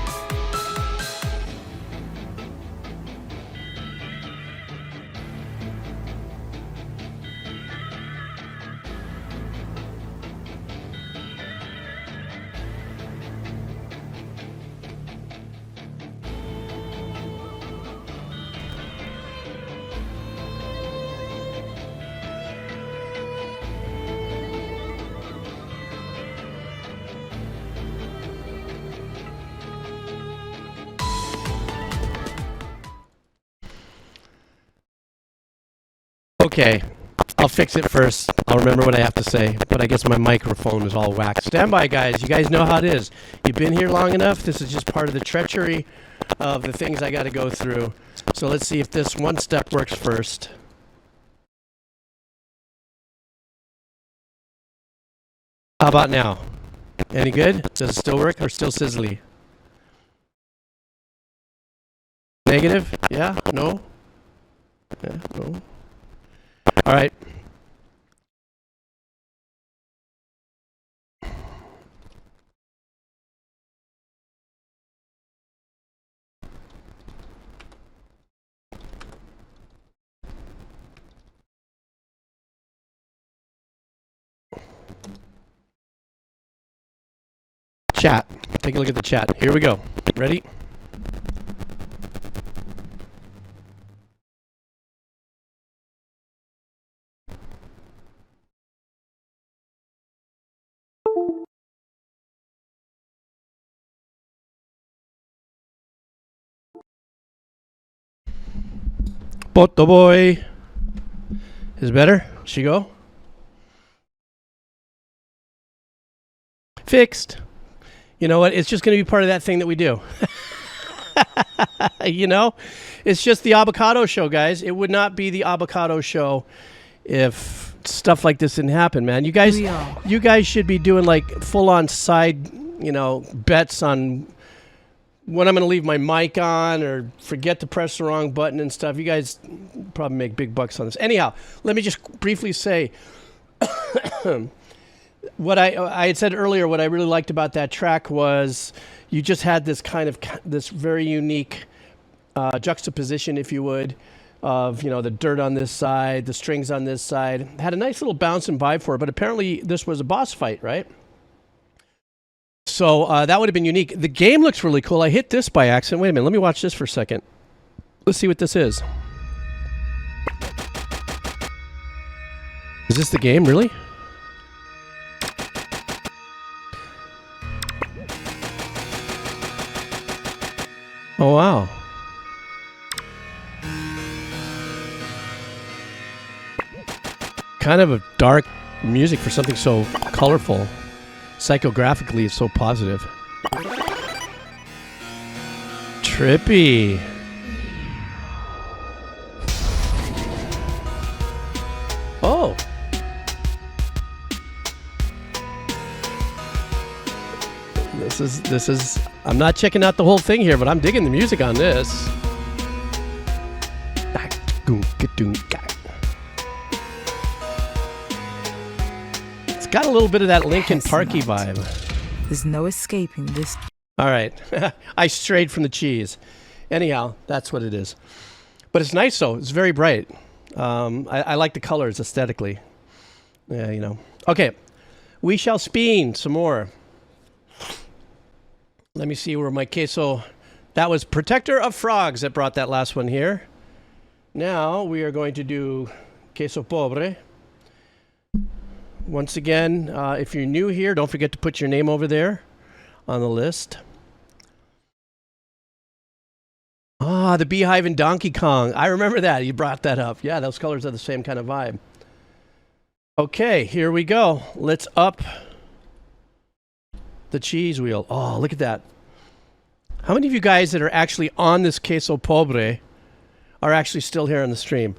Okay, I'll fix it first. I'll remember what I have to say, but I guess my microphone is all whacked. Stand by, guys. You guys know how it is. You've been here long enough. This is just part of the treachery of the things I got to go through. So let's see if this one step works first. How about now? Any good? Does it still work or still sizzly? Negative? Yeah? No? Yeah? No? All right. Chat. Take a look at the chat. Here we go. Ready? Poto boy. Is it better? She go? Fixed. You know what? It's just going to be part of that thing that we do. You know? It's just the Abbacado show, guys. It would not be the Abbacado show if stuff like this didn't happen, man. You guys should be doing like full-on side, you know, bets on when I'm going to leave my mic on or forget to press the wrong button and stuff. You guys probably make big bucks on this. Anyhow, let me just briefly say what I had said earlier. What I really liked about that track was you just had this kind of this very unique juxtaposition, if you would, of, you know, the dirt on this side, the strings on this side. Had a nice little bounce and vibe for it, but apparently this was a boss fight, right? So that would have been unique. The game looks really cool. I hit this by accident. Wait a minute. Let me watch this for a second. Let's see what this is. Is this the game, really? Oh, wow. Kind of a dark music for something so colorful. Psychographically, it's so positive. Trippy. Oh. This is I'm not checking out the whole thing here, but I'm digging the music on this. It's got a little bit of that Linkin Parky vibe. There's no escaping this. All right. I strayed from the cheese. Anyhow, that's what it is. But it's nice, though. It's very bright. I like the colors aesthetically. Yeah, you know. Okay. We shall spin some more. Let me see where my queso... That was Protector of Frogs that brought that last one here. Now we are going to do queso pobre. Once again, if you're new here, don't forget to put your name over there on the list. Ah, the beehive in Donkey Kong. I remember that. You brought that up. Yeah, those colors are the same kind of vibe. Okay, here we go. Let's up the cheese wheel. Oh, look at that. How many of you guys that are actually on this queso pobre are actually still here on the stream?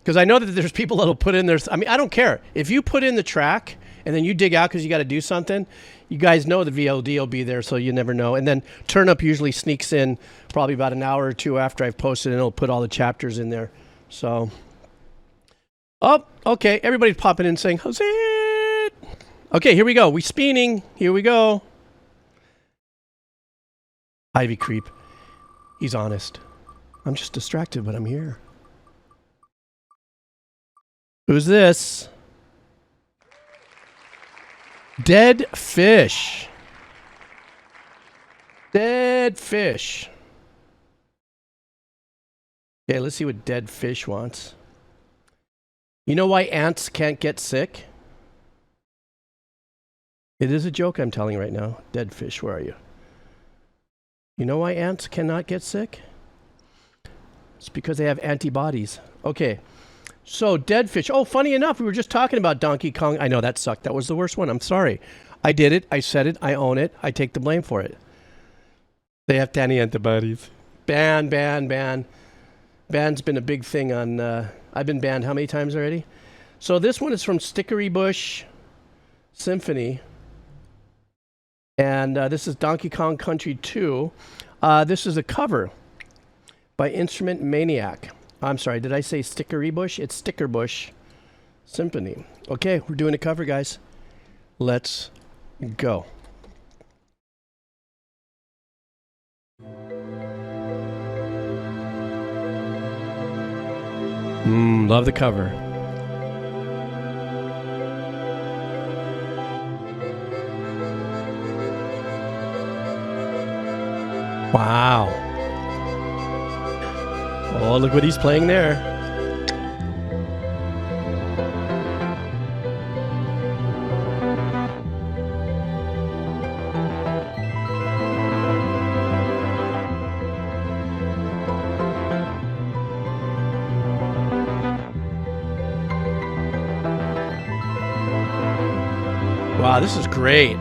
Because I know that there's people that'll put in their... I mean, I don't care. If you put in the track and then you dig out because you got to do something, you guys know the VOD will be there, so you never know. And then Turn Up usually sneaks in probably about an hour or two after I've posted, and it'll put all the chapters in there. So... Oh, okay. Everybody's popping in saying, how's it? Okay, here we go. We spinning. Here we go. Ivy Creep. He's honest. I'm just distracted, but I'm here. Who's this? Dead fish. Dead fish. Okay, let's see what dead fish wants. You know why ants can't get sick? It is a joke I'm telling right now. Dead fish, where are you? You know why ants cannot get sick? It's because they have antibodies. Okay, so dead fish. Oh, funny enough, we were just talking about Donkey Kong. I know that sucked. That was the worst one. I'm sorry. I did it. I said it. I own it. I take the blame for it. They have tiny antibodies. Ban. Ban's been a big thing on... I've been banned how many times already? So this one is from Stickery Bush Symphony. And this is Donkey Kong Country 2. This is a cover by Instrument Maniac. I'm sorry, did I say Stickery Bush? It's Sticker Bush Symphony. Okay, we're doing a cover, guys. Let's go. Love the cover. Wow. Oh, look what he's playing there. Wow, this is great.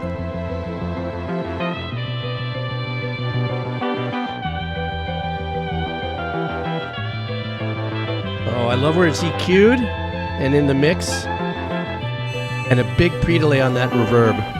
Oh, I love where it's EQ'd and in the mix. And a big pre-delay on that reverb.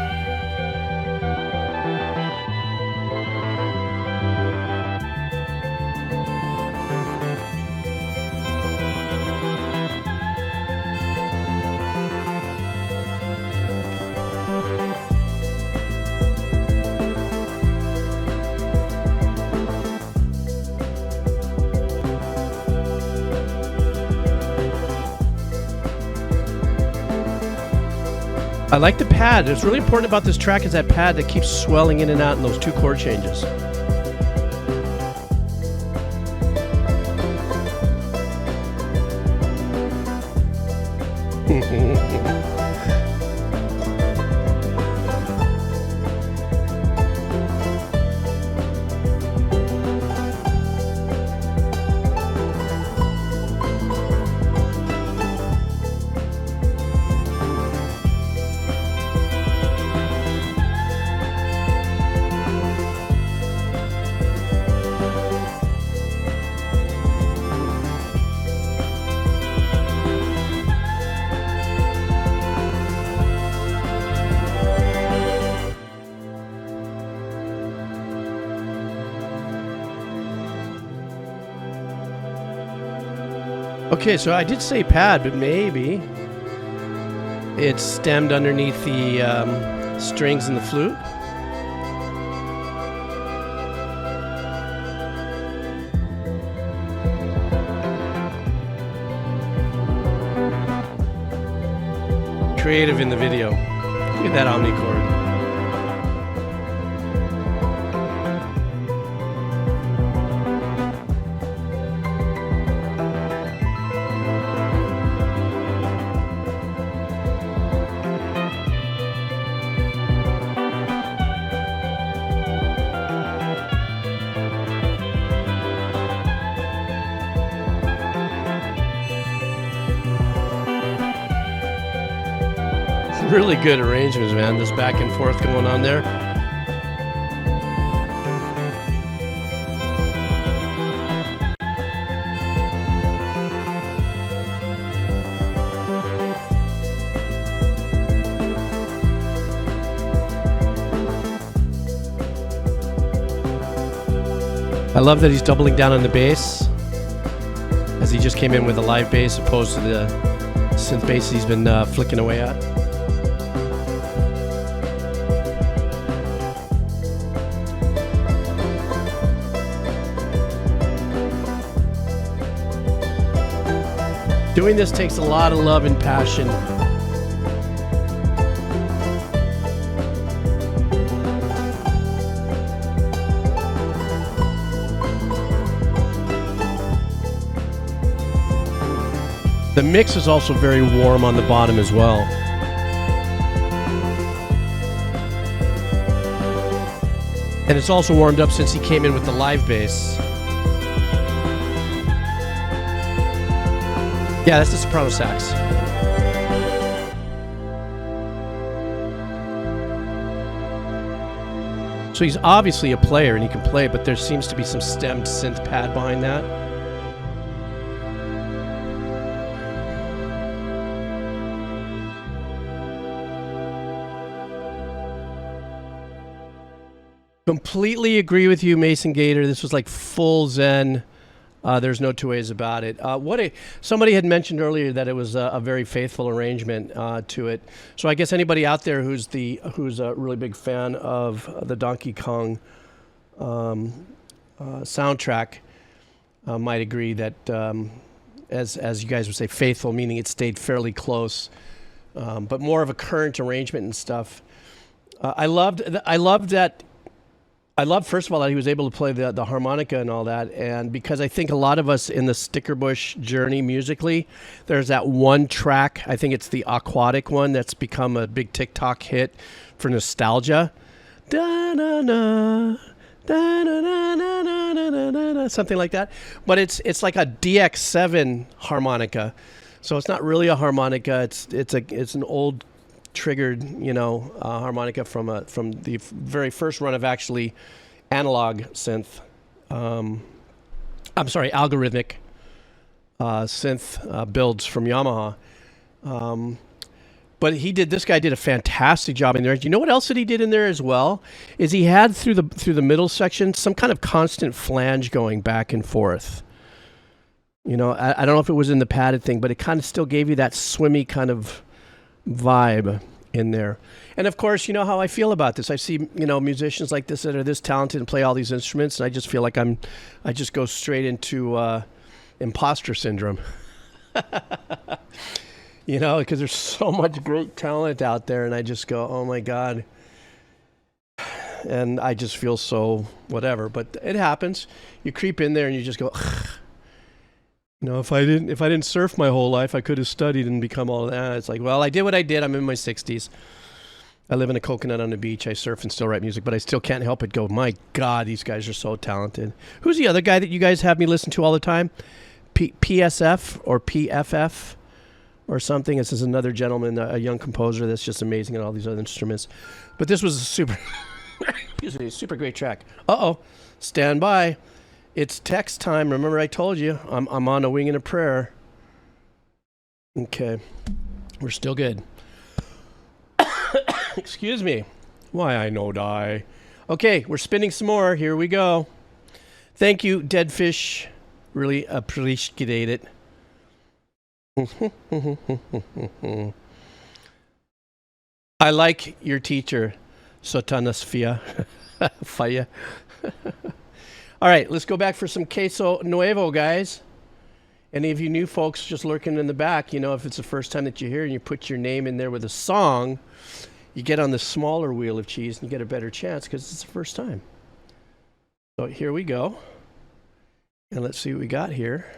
I like the pad. What's really important about this track is that pad that keeps swelling in and out in those 2 chord changes. Okay, so I did say pad, but maybe it's stemmed underneath the strings and the flute. Creative in the video. Look at that omnichord. Really good arrangements, man. This back and forth going on there. I love that he's doubling down on the bass, as he just came in with a live bass opposed to the synth bass he's been flicking away at. Doing this takes a lot of love and passion. The mix is also very warm on the bottom as well. And it's also warmed up since he came in with the live bass. Yeah, that's the soprano sax. So he's obviously a player and he can play, but there seems to be some stemmed synth pad behind that. Completely agree with you, Mason Gator. This was like full zen. There's no two ways about it. Somebody had mentioned earlier that it was a very faithful arrangement to it. So I guess anybody out there who's a really big fan of the Donkey Kong soundtrack might agree that, as you guys would say, faithful, meaning it stayed fairly close, but more of a current arrangement and stuff. I loved that. I love, first of all, that he was able to play the harmonica and all that, and because I think a lot of us in the Stickerbush journey musically, there's that one track, I think it's the Aquatic one, that's become a big TikTok hit for nostalgia. Da-na-na, da-na-na-na-na-na-na-na, something like that. But it's like a DX7 harmonica, so it's not really a harmonica. It's an old triggered, harmonica from the very first run of actually analog synth. Algorithmic synth builds from Yamaha. But this guy did a fantastic job in there. You know what else that he did in there as well? Is he had through the middle section some kind of constant flange going back and forth. I don't know if it was in the padded thing, but it kind of still gave you that swimmy kind of vibe in there. And of course, you know how I feel about this. I see, musicians like this that are this talented and play all these instruments, and I just feel like I just go straight into imposter syndrome. You know, because there's so much great talent out there, and I just go, oh my God. And I just feel so whatever, but it happens. You creep in there and you just go, ugh. You know, if I didn't surf my whole life, I could have studied and become all that. It's like, well, I did what I did. I'm in my 60s. I live in a coconut on the beach. I surf and still write music, but I still can't help but go, my God, these guys are so talented. Who's the other guy that you guys have me listen to all the time? PSF or PFF or something. This is another gentleman, a young composer that's just amazing at all these other instruments. But this was a super, excuse me, super great track. Uh-oh, stand by. It's text time. Remember I told you, I'm on a wing and a prayer. Okay, we're still good. Excuse me. Why I no die. Okay, we're spinning some more. Here we go. Thank you, Dead Fish. Really appreciate it. I like your teacher, Sotanasfia. Faya. All right, let's go back for some queso nuevo, guys. Any of you new folks just lurking in the back, you know, if it's the first time that you hear and you put your name in there with a song, you get on the smaller wheel of cheese and you get a better chance because it's the first time. So here we go. And let's see what we got here.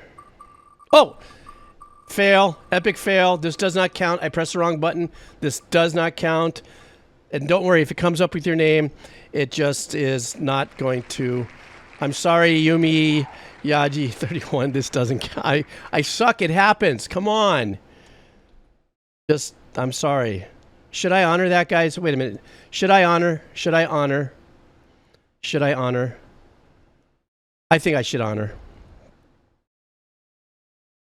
Oh! Fail. Epic fail. This does not count. I pressed the wrong button. This does not count. And don't worry, if it comes up with your name, it just is not going to... I'm sorry, Yumi Yaji 31. This doesn't count. I suck. It happens. Come on. Just, I'm sorry. Should I honor that, guys? Wait a minute. Should I honor? Should I honor? Should I honor? I think I should honor.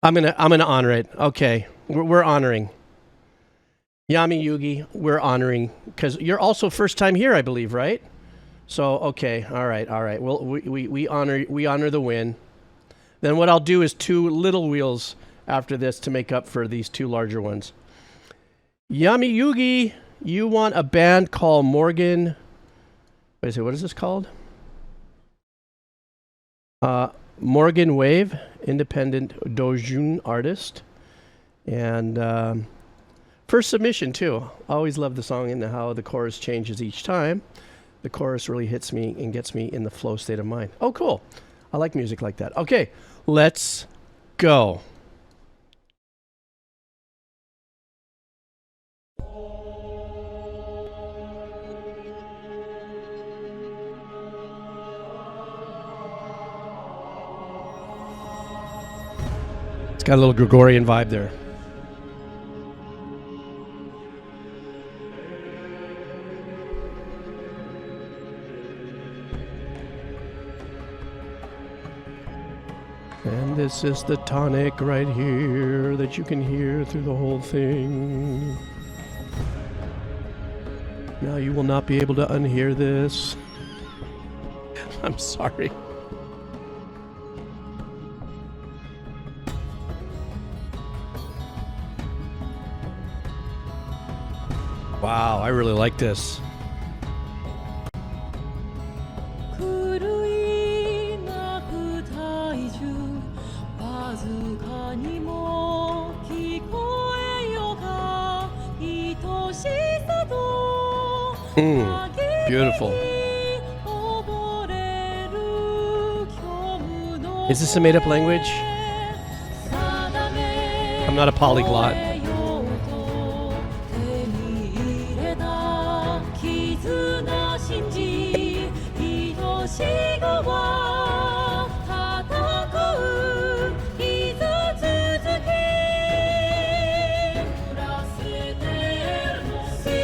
I'm gonna honor it. Okay. We're honoring. Yami Yugi, we're honoring. Because you're also first time here, I believe, right? So, okay. All right. Well, we honor the win. Then what I'll do is 2 little wheels after this to make up for these 2 larger ones. Yami Yugi, you want a band called Morgan... Wait a second, what is this called? Morgan Wave, independent dojun artist. And first submission, too. Always love the song and how the chorus changes each time. The chorus really hits me and gets me in the flow state of mind. Oh, cool. I like music like that. Okay, let's go. It's got a little Gregorian vibe there. And this is the tonic right here that you can hear through the whole thing. Now you will not be able to unhear this. I'm sorry. Wow, I really like this. Beautiful. Is this a made-up language? I'm not a polyglot.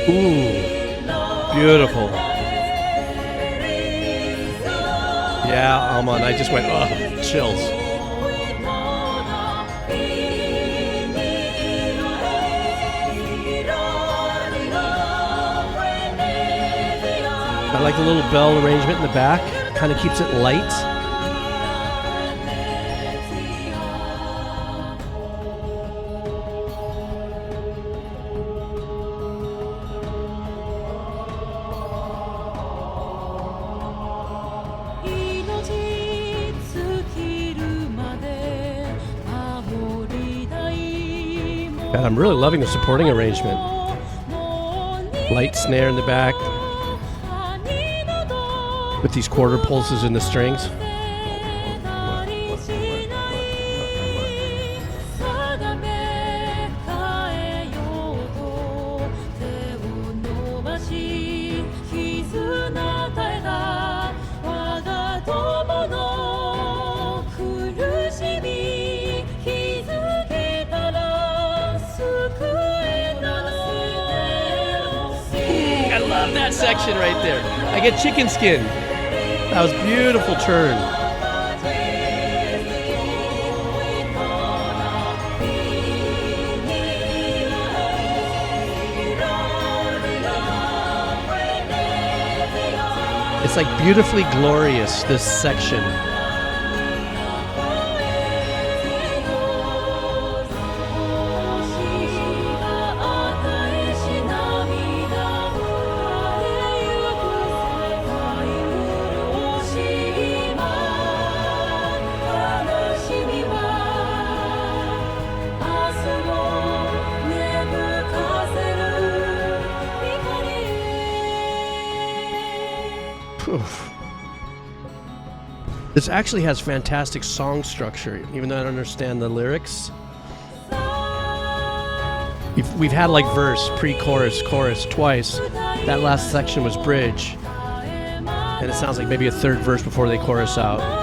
Ooh, beautiful. Yeah, Alman, I just went, oh, chills. I like the little bell arrangement in the back. Kind of keeps it light. God, I'm really loving the supporting arrangement. Light snare in the back with these quarter pulses in the strings. I love that section right there. I get chicken skin. That was a beautiful turn. It's like beautifully glorious, this section. Oof. This actually has fantastic song structure, even though I don't understand the lyrics. We've had like verse, pre-chorus, chorus twice. That last section was bridge. And it sounds like maybe a third verse before they chorus out.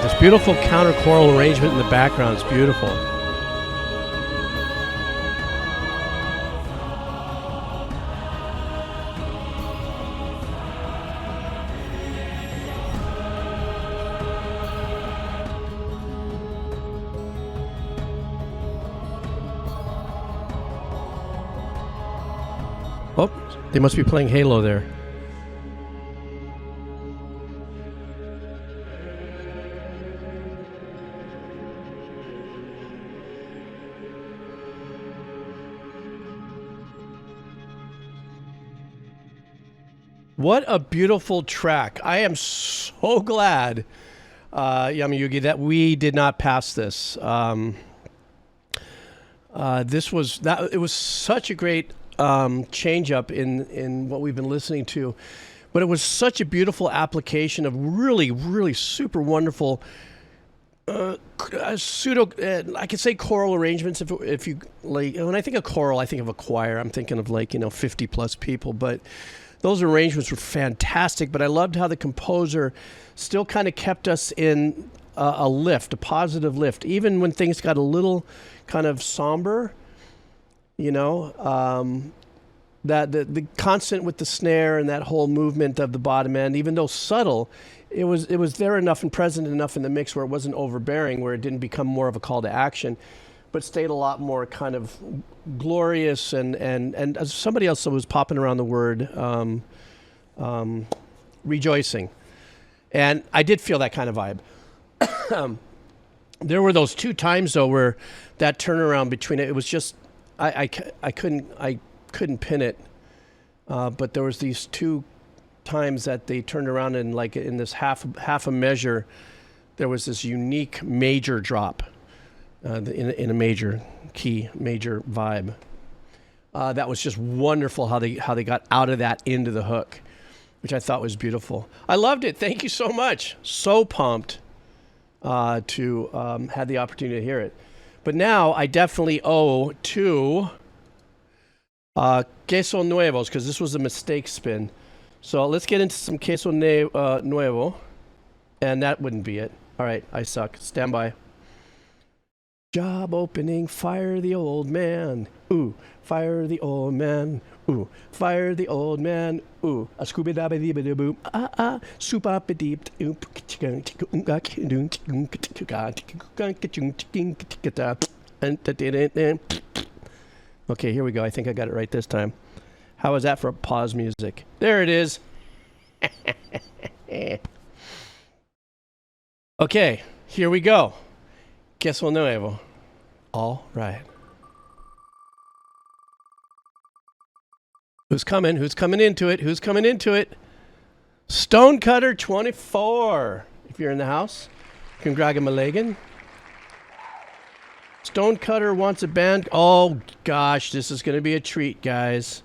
This beautiful counter choral arrangement in the background is beautiful. Oh, they must be playing Halo there. What a beautiful track. I am so glad, Yami Yugi, that we did not pass this. It was such a great change up in what we've been listening to, but it was such a beautiful application of really, really super wonderful I could say choral arrangements if you like. When I think of choral, I think of a choir. I'm thinking of 50 plus people, but those arrangements were fantastic. But I loved how the composer still kind of kept us in a positive lift, even when things got a little kind of somber. That the constant with the snare and that whole movement of the bottom end, even though subtle, it was there enough and present enough in the mix where it wasn't overbearing, where it didn't become more of a call to action, but stayed a lot more kind of glorious and as somebody else was popping around the word rejoicing. And I did feel that kind of vibe. There were those two times though where that turnaround between it was just I couldn't pin it, but there was these two times that they turned around and in this half a measure, there was this unique major drop in a major key, major vibe. That was just wonderful how they got out of that into the hook, which I thought was beautiful. I loved it. Thank you so much. So pumped to have the opportunity to hear it. But now I definitely owe to queso nuevos, because this was a mistake spin. So let's get into some queso nuevo. And that wouldn't be it. All right, I suck. Stand by. Job opening, fire the old man. Ooh, fire the old man. Ooh, fire the old man. Ooh, a scooby dabby dee ba boom. Super deep. Okay, here we go. I think I got it right this time. How was that for pause music? There it is. Okay, here we go. Queso nuevo. All right. Who's coming? Who's coming into it? Who's coming into it? Stonecutter 24. If you're in the house, congratulations. Stonecutter wants a band. Oh gosh, this is going to be a treat, guys.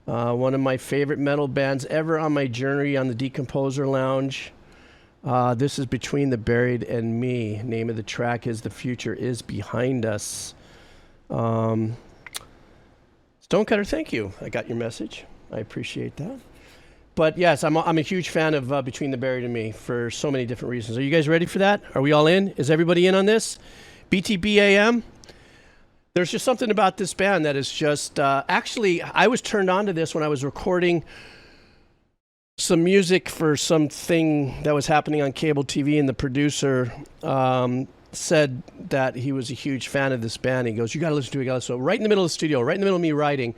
One of my favorite metal bands ever on my journey on the Decomposer Lounge. This is Between the Buried and Me. Name of the track is The Future Is Behind Us. Stonecutter, thank you. I got your message. I appreciate that. But yes, I'm a huge fan of Between the Buried and Me for so many different reasons. Are you guys ready for that? Are we all in? Is everybody in on this? BTBAM? There's just something about this band that is just... actually, I was turned on to this when I was recording some music for something that was happening on cable TV, and the producer said that he was a huge fan of this band. He goes, you got to listen to it. So right in the middle of the studio, right in the middle of me writing,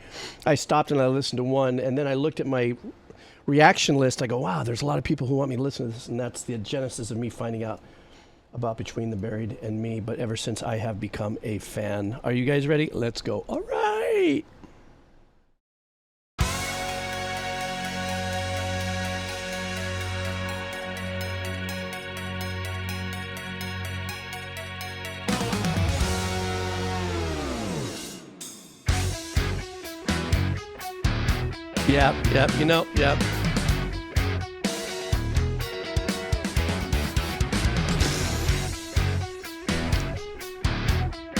I stopped and I listened to one, and then I looked at my reaction list. I go, wow, there's a lot of people who want me to listen to this, and that's the genesis of me finding out about Between the Buried and Me. But ever since, I have become a fan. Are you guys ready? Let's go. All right. Yep, you know, yep.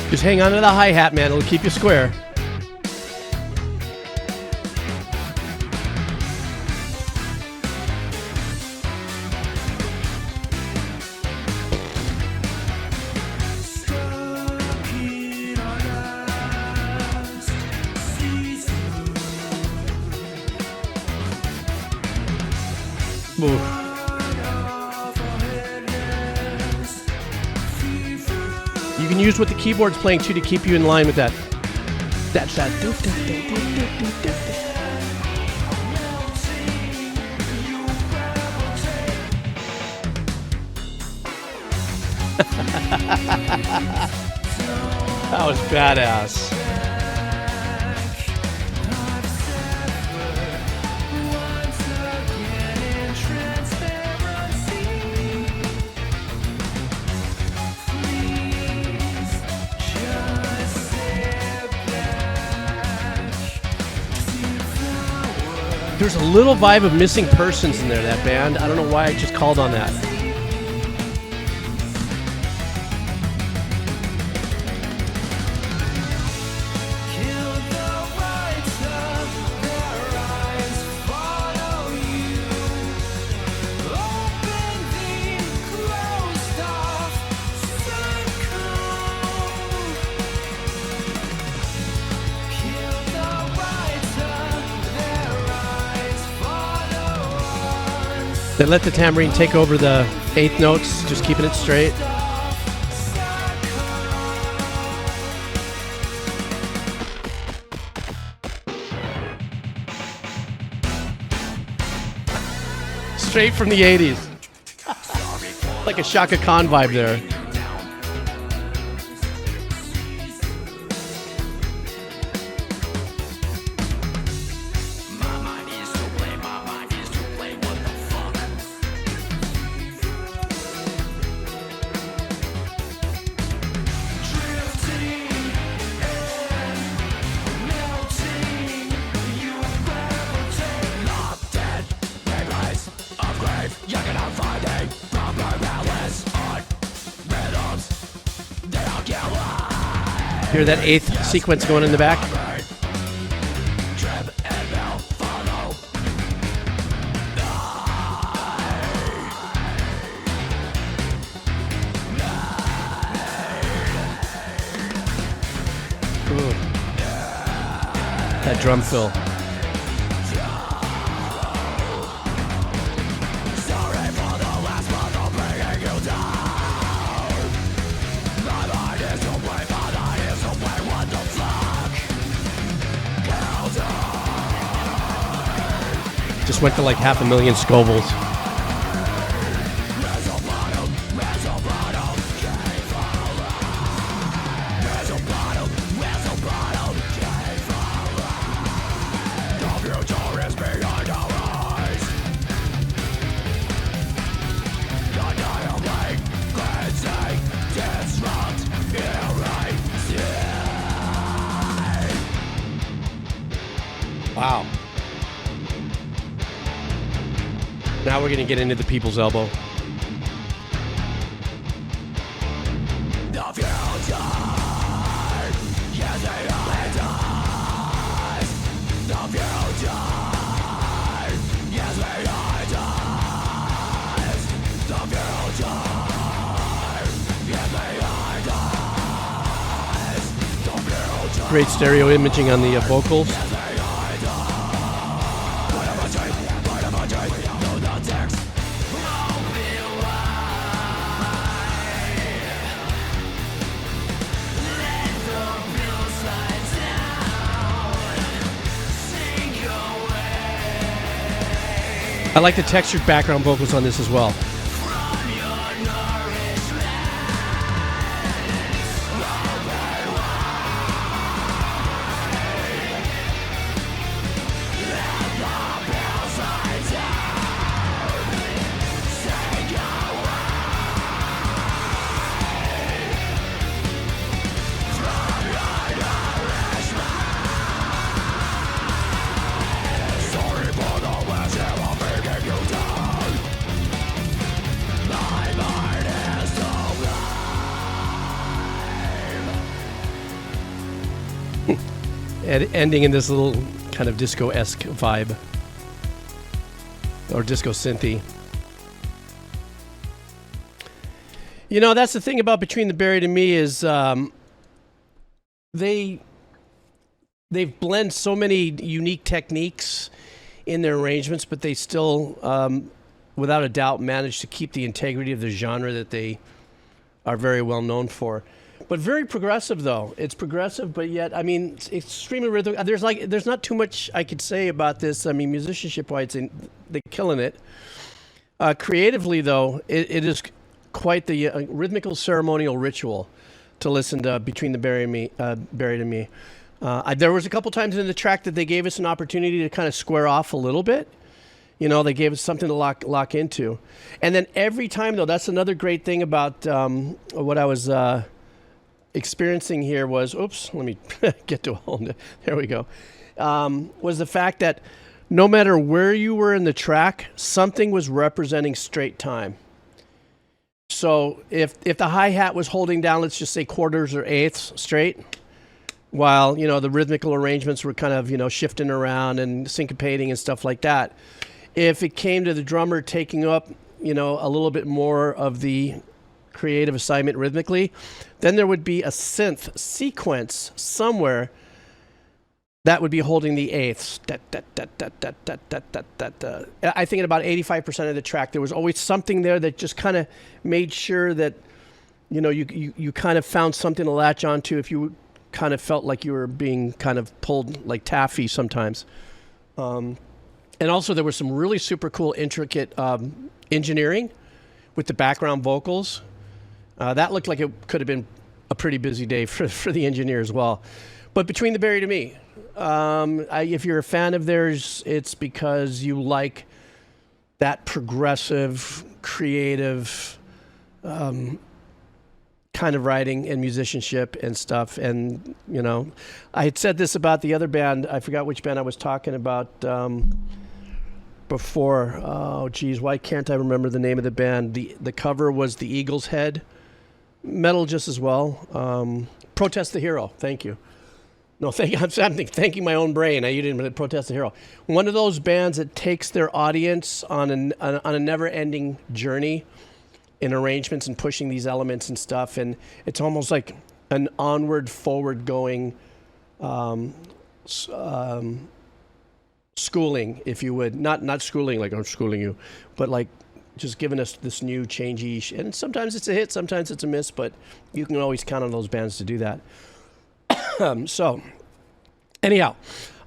Just hang on to the hi-hat, man. It'll keep you square. You can use what the keyboard's playing too to keep you in line with that. That's that. That was badass. There's a little vibe of Missing Persons in there, that band. I don't know why I just called on that. They let the tambourine take over the eighth notes, just keeping it straight. Straight from the 80s. Like a Shaka Khan vibe there. Hear that 8th sequence going in the back? Ooh. That drum fill. Just went to like 500,000 Scovilles. Wow. Now we're going to get into the people's elbow. Great stereo imaging on the vocals. I like the textured background vocals on this as well. Ending in this little kind of disco-esque vibe. Or disco synthy. You know, that's the thing about Between the Buried and Me is they've blended so many unique techniques in their arrangements, but they still, without a doubt, managed to keep the integrity of the genre that they are very well known for. But very progressive, though. It's progressive, but yet, I mean, it's extremely rhythmic. There's not too much I could say about this. I mean, musicianship-wise, they're killing it. Creatively, though, it is quite the rhythmical ceremonial ritual to listen to Between the Buried and Me. There was a couple times in the track that they gave us an opportunity to kind of square off a little bit. You know, they gave us something to lock into. And then every time, though, that's another great thing about what I was experiencing here was, oops, let me get to a hold. There we go. Was the fact that no matter where you were in the track, something was representing straight time. So if the hi-hat was holding down, let's just say quarters or eighths straight, while, you know, the rhythmical arrangements were kind of, you know, shifting around and syncopating and stuff like that. If it came to the drummer taking up, you know, a little bit more of the creative assignment rhythmically, then there would be a synth sequence somewhere that would be holding the eighths. I think at about 85% of the track, there was always something there that just kind of made sure that, you know, you kind of found something to latch onto if you kind of felt like you were being kind of pulled like taffy sometimes. And also there was some really super cool, intricate engineering with the background vocals. That looked like it could have been a pretty busy day for the engineer as well. But Between the Buried and Me, if you're a fan of theirs, it's because you like that progressive, creative kind of writing and musicianship and stuff. And, you know, I had said this about the other band. I forgot which band I was talking about before. Oh, geez, why can't I remember the name of the band? The cover was the Eagle's Head. Metal just as well. Protest the Hero. Thank you. No, I'm thanking my own brain. You didn't Protest the Hero. One of those bands that takes their audience on a never-ending journey in arrangements and pushing these elements and stuff, and it's almost like an onward, forward-going schooling, if you would. Not schooling like I'm schooling you, but like just giving us this new changey. And sometimes it's a hit, sometimes it's a miss, but you can always count on those bands to do that. So, anyhow,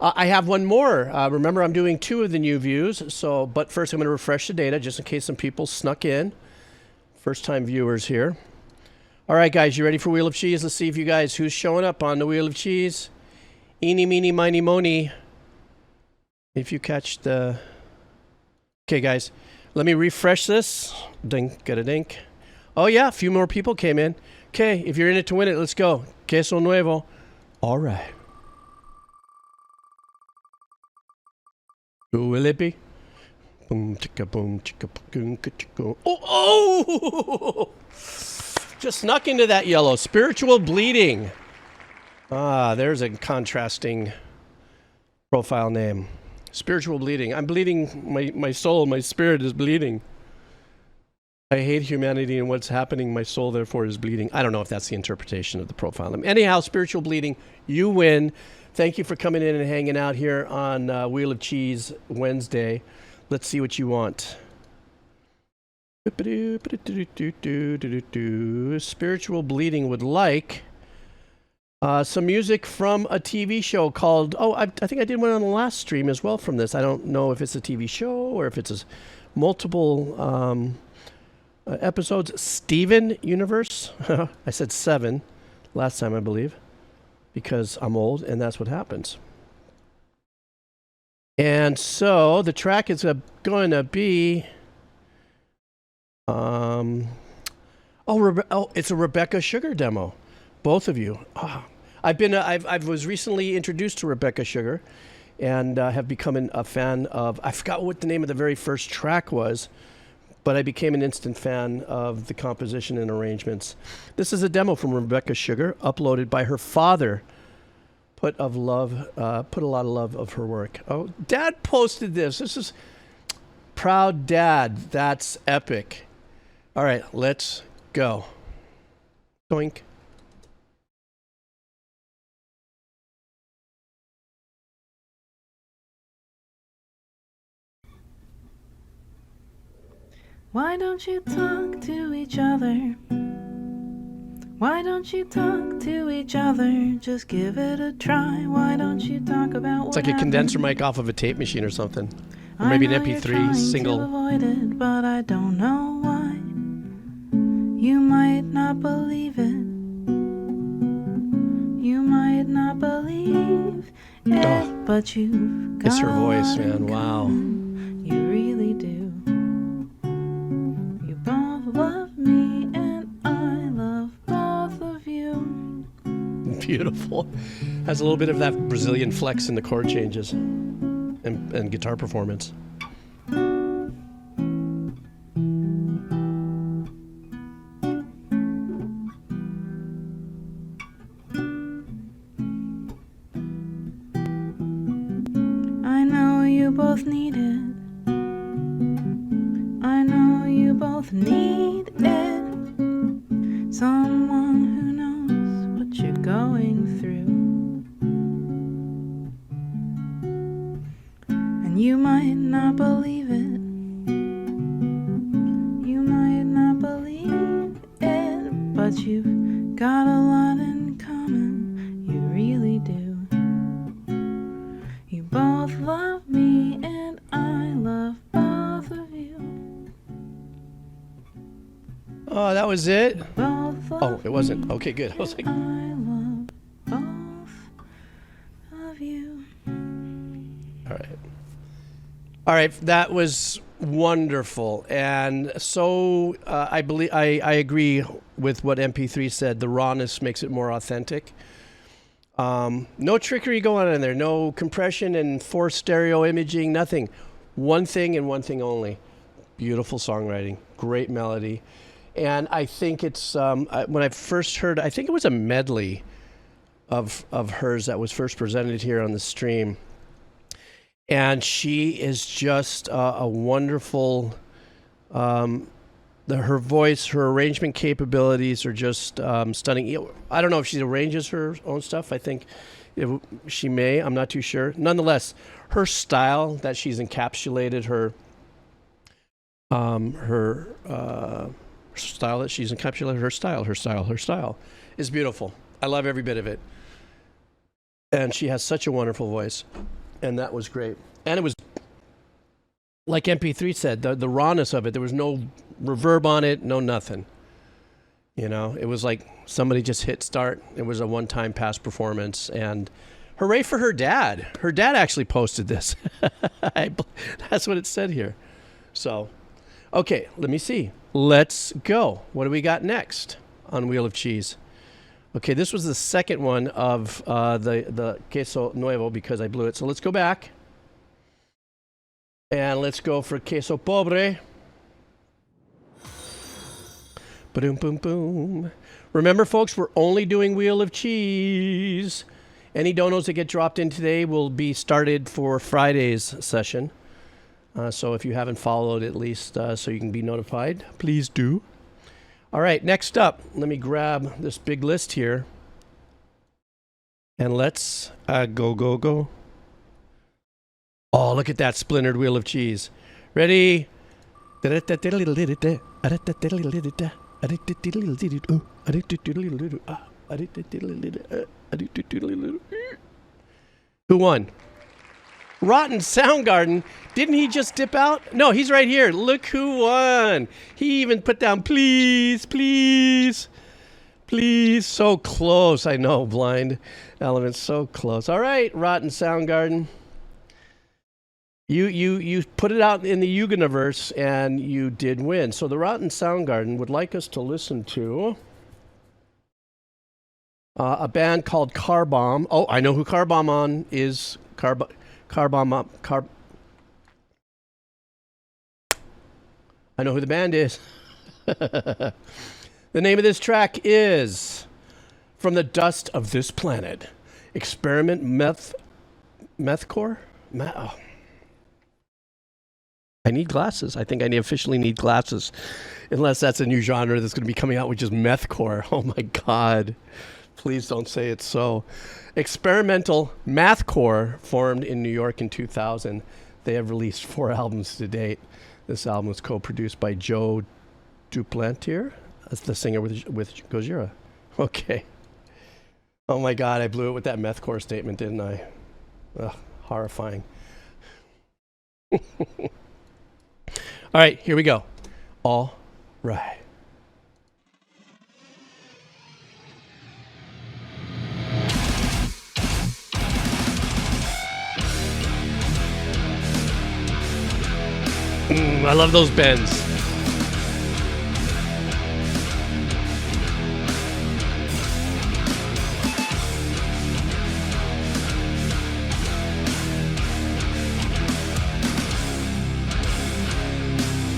I have one more. Remember, I'm doing 2 of the new views. So, but first, I'm going to refresh the data just in case some people snuck in. First-time viewers here. All right, guys, you ready for Wheel of Cheese? Let's see if you guys, who's showing up on the Wheel of Cheese. Eeny, meeny, miny, mony. If you catch the... Okay, guys, let me refresh this. Dink, get a dink. Oh, yeah, a few more people came in. Okay, if you're in it to win it, let's go. Queso nuevo. All right. Who will it be? Boom, chicka, boom, chicka, boom, chicka. Oh! Just snuck into that yellow. Spiritual Bleeding. Ah, there's a contrasting profile name. Spiritual Bleeding. I'm bleeding. My soul, my spirit is bleeding. I hate humanity and what's happening. My soul, therefore, is bleeding. I don't know if that's the interpretation of the profile. Anyhow, Spiritual Bleeding, you win. Thank you for coming in and hanging out here on Wheel of Cheese Wednesday. Let's see what you want. Spiritual Bleeding would like some music from a TV show called... Oh, I think I did one on the last stream as well from this. I don't know if it's a TV show or if it's a multiple... episodes. Steven Universe. I said 7 last time, I believe, because I'm old and that's what happens. And so the track is going to be it's a Rebecca Sugar demo. Both of you. I was recently introduced to Rebecca Sugar and have become a fan of... I forgot what the name of the very first track was, but I became an instant fan of the composition and arrangements. This is a demo from Rebecca Sugar, uploaded by her father. Put a lot of love of her work. Oh, Dad posted this. This is proud Dad. That's epic. All right, let's go. Doink. Why don't you talk to each other? Why don't you talk to each other? Just give it a try. Why don't you talk about It's like a condenser mic off of a tape machine or something. Or maybe an MP3 single. To avoid it, but I don't know why. You might not believe it. You might not believe it, but you've got it's her voice, man. Wow. You really do. You both love me and I love both of you. Beautiful. Has a little bit of that Brazilian flex in the chord changes and guitar performance. I know you both need it. I know you both need it. Someone who knows what you're going through. And you might not believe it. You might not believe it, but you've got a lot in common. You really do. You both love me and I love both of you. Oh, that was it? Both Oh, it wasn't. Okay, good. I was like, I love both of you. all right. All right, that was wonderful. And so I believe I agree with what MP3 said. The rawness makes it more authentic. No trickery going on in there. No compression and forced stereo imaging, nothing. One thing and one thing only. Beautiful songwriting, great melody. And I think it's, when I first heard, I think it was a medley of hers that was first presented here on the stream. And she is just a wonderful, her voice, her arrangement capabilities are just stunning. I don't know if she arranges her own stuff. I think she may. I'm not too sure. Nonetheless, her style that she's encapsulated, her style that she's encapsulated, her style is beautiful. I love every bit of it. And she has such a wonderful voice. And that was great. And it was, like MP3 said, the rawness of it. There was no reverb on it, no nothing. You know, it was like somebody just hit start. It was a one-time past performance. And hooray for her dad. Her dad actually posted this. That's what it said here. So, okay, let me see. Let's go. What do we got next on Wheel of Cheese? Okay, this was the second one of the queso nuevo because I blew it. So let's go back. And let's go for queso pobre. Ba-doom, boom, boom. Remember, folks, we're only doing Wheel of Cheese. Any donos that get dropped in today will be started for Friday's session. So if you haven't followed, at least so you can be notified, please do. All right, next up, let me grab this big list here. And let's go. Oh, look at that splintered Wheel of Cheese. Ready? Who won? Rotten Soundgarden. Didn't he just dip out? No, he's right here. Look who won. He even put down, please, please, please. So close. I know, Blind Elements, so close. All right, Rotten Soundgarden. You put it out in the Yuganiverse, and you did win. So the Rotten Soundgarden would like us to listen to a band called Car Bomb. Oh, I know who Car Bomb on is. Car Bomb up. I know who the band is. The name of this track is From the Dust of This Planet. Experiment Methcore? Oh. I need glasses. I think I officially need glasses. Unless that's a new genre that's going to be coming out, which is Methcore. Oh my God. Please don't say it's so. Experimental Mathcore formed in New York in 2000. They have released 4 albums to date. This album was co-produced by Joe Duplantier. That's the singer with Gojira. Okay. Oh my God, I blew it with that Methcore statement, didn't I? Ugh, horrifying. All right, here we go. All right. I love those bends.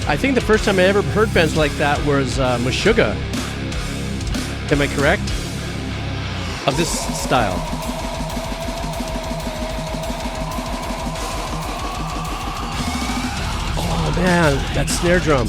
I think the first time I ever heard bends like that was Meshuggah. Am I correct? Of this style. Oh man, that snare drum.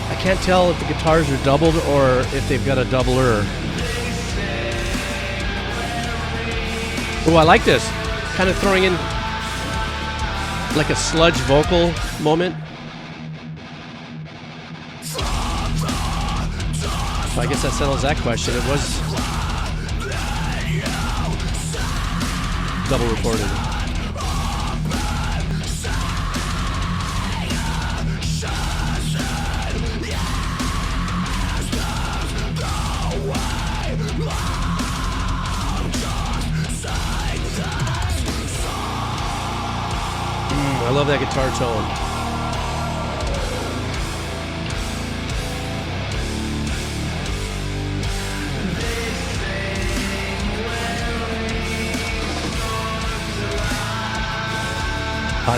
I can't tell if the guitars are doubled or if they've got a doubler. Oh, I like this. Kind of throwing in like a sludge vocal moment. So I guess that settles that question. It was double recorded. love that guitar tone.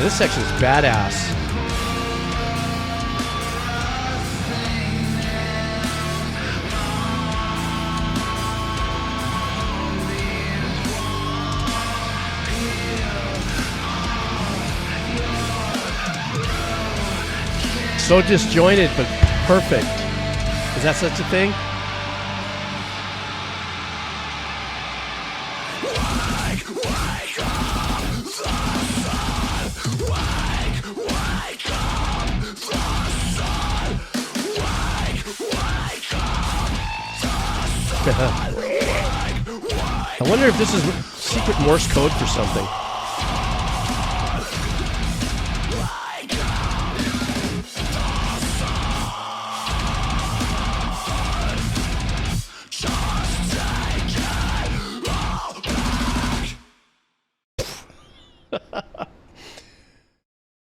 This section's badass. So disjointed, but perfect. Is that such a thing? I wonder if this is secret Morse code for something.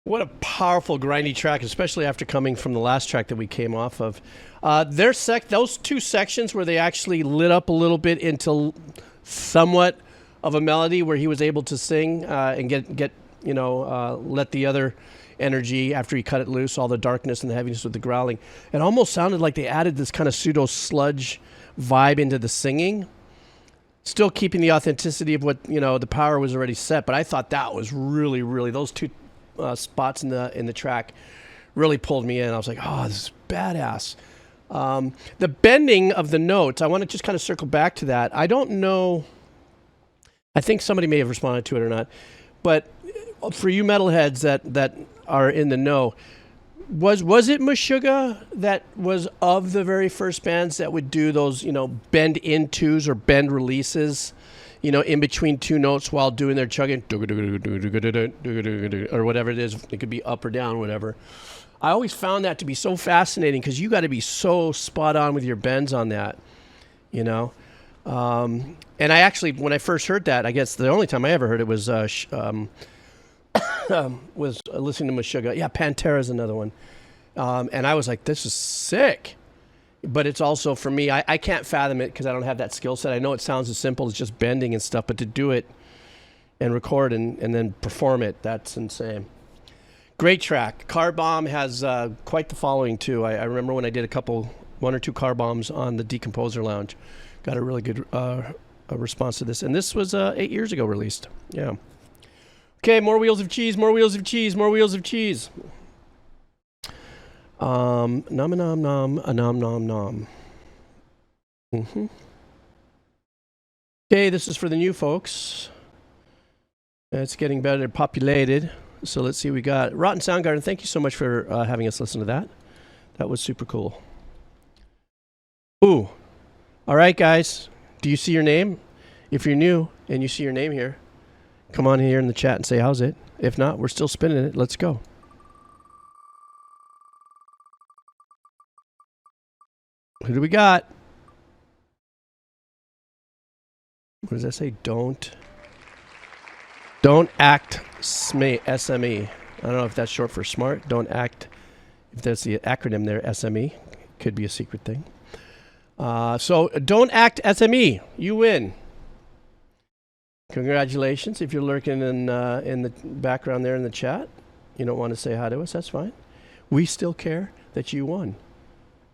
What a powerful grindy track, especially after coming from the last track that we came off of. Those two sections where they actually lit up a little bit into somewhat of a melody where he was able to sing and get let the other energy after he cut it loose, all the darkness and the heaviness with the growling. It almost sounded like they added this kind of pseudo sludge vibe into the singing, still keeping the authenticity of what the power was already set. But I thought that was really, really, those two spots in the track really pulled me in. I was like, oh, this is badass. The bending of the notes, I want to just kind of circle back to that. I don't know, I think somebody may have responded to it or not, but for you metalheads that are in the know, was it Meshuggah that was of the very first bands that would do those bend intos or bend releases in between two notes while doing their chugging, or whatever it is? It could be up or down, whatever. I always found that to be so fascinating because you got to be so spot on with your bends on that, And I actually, when I first heard that, I guess the only time I ever heard it was listening to Meshuggah. Yeah, Pantera's another one. And I was like, this is sick. But it's also, for me, I can't fathom it because I don't have that skill set. I know it sounds as simple as just bending and stuff, but to do it and record and then perform it, that's insane. Great track. Car Bomb has quite the following, too. I remember when I did one or two Car Bombs on the Decomposer Lounge. Got a really good response to this. And this was 8 years ago released. Yeah. Okay, more Wheels of Cheese, more Wheels of Cheese, more Wheels of Cheese. Nom nom nom a nom nom nom. Okay, this is for the new folks. It's getting better populated. So let's see what we got. Rotten Soundgarden, thank you so much for having us listen to that. That was super cool. Ooh. All right, guys. Do you see your name? If you're new and you see your name here, come on here in the chat and say, how's it? If not, we're still spinning it. Let's go. Who do we got? What does that say? Don't act SME. I don't know if that's short for smart. Don't act. If that's the acronym there, SME. Could be a secret thing. So don't act SME. You win. Congratulations. If you're lurking in the background there in the chat, you don't want to say hi to us, that's fine. We still care that you won,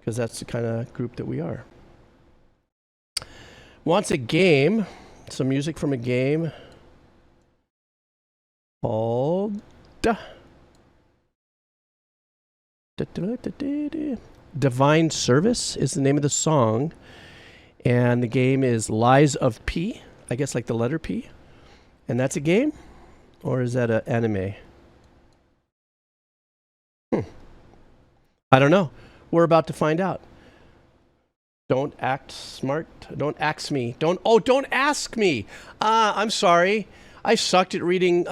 because that's the kind of group that we are. Wants a game, some music from a game called Divine Service is the name of the song, and the game is Lies of P, I guess like the letter P. And that's a game? Or is that an anime? I don't know. We're about to find out. Don't act smart. Don't ask me. Don't ask me. I'm sorry. I sucked at reading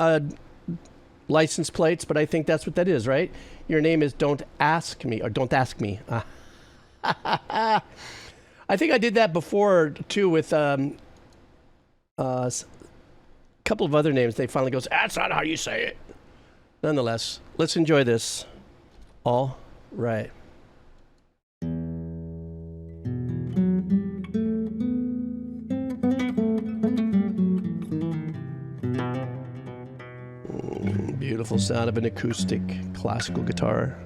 license plates, but I think that's what that is, right? Your name is Don't Ask Me, or Don't Ask Me. I think I did that before, too, with a couple of other names. They finally goes, that's not how you say it. nonetheless, let's enjoy this. All right. Beautiful sound of an acoustic classical guitar.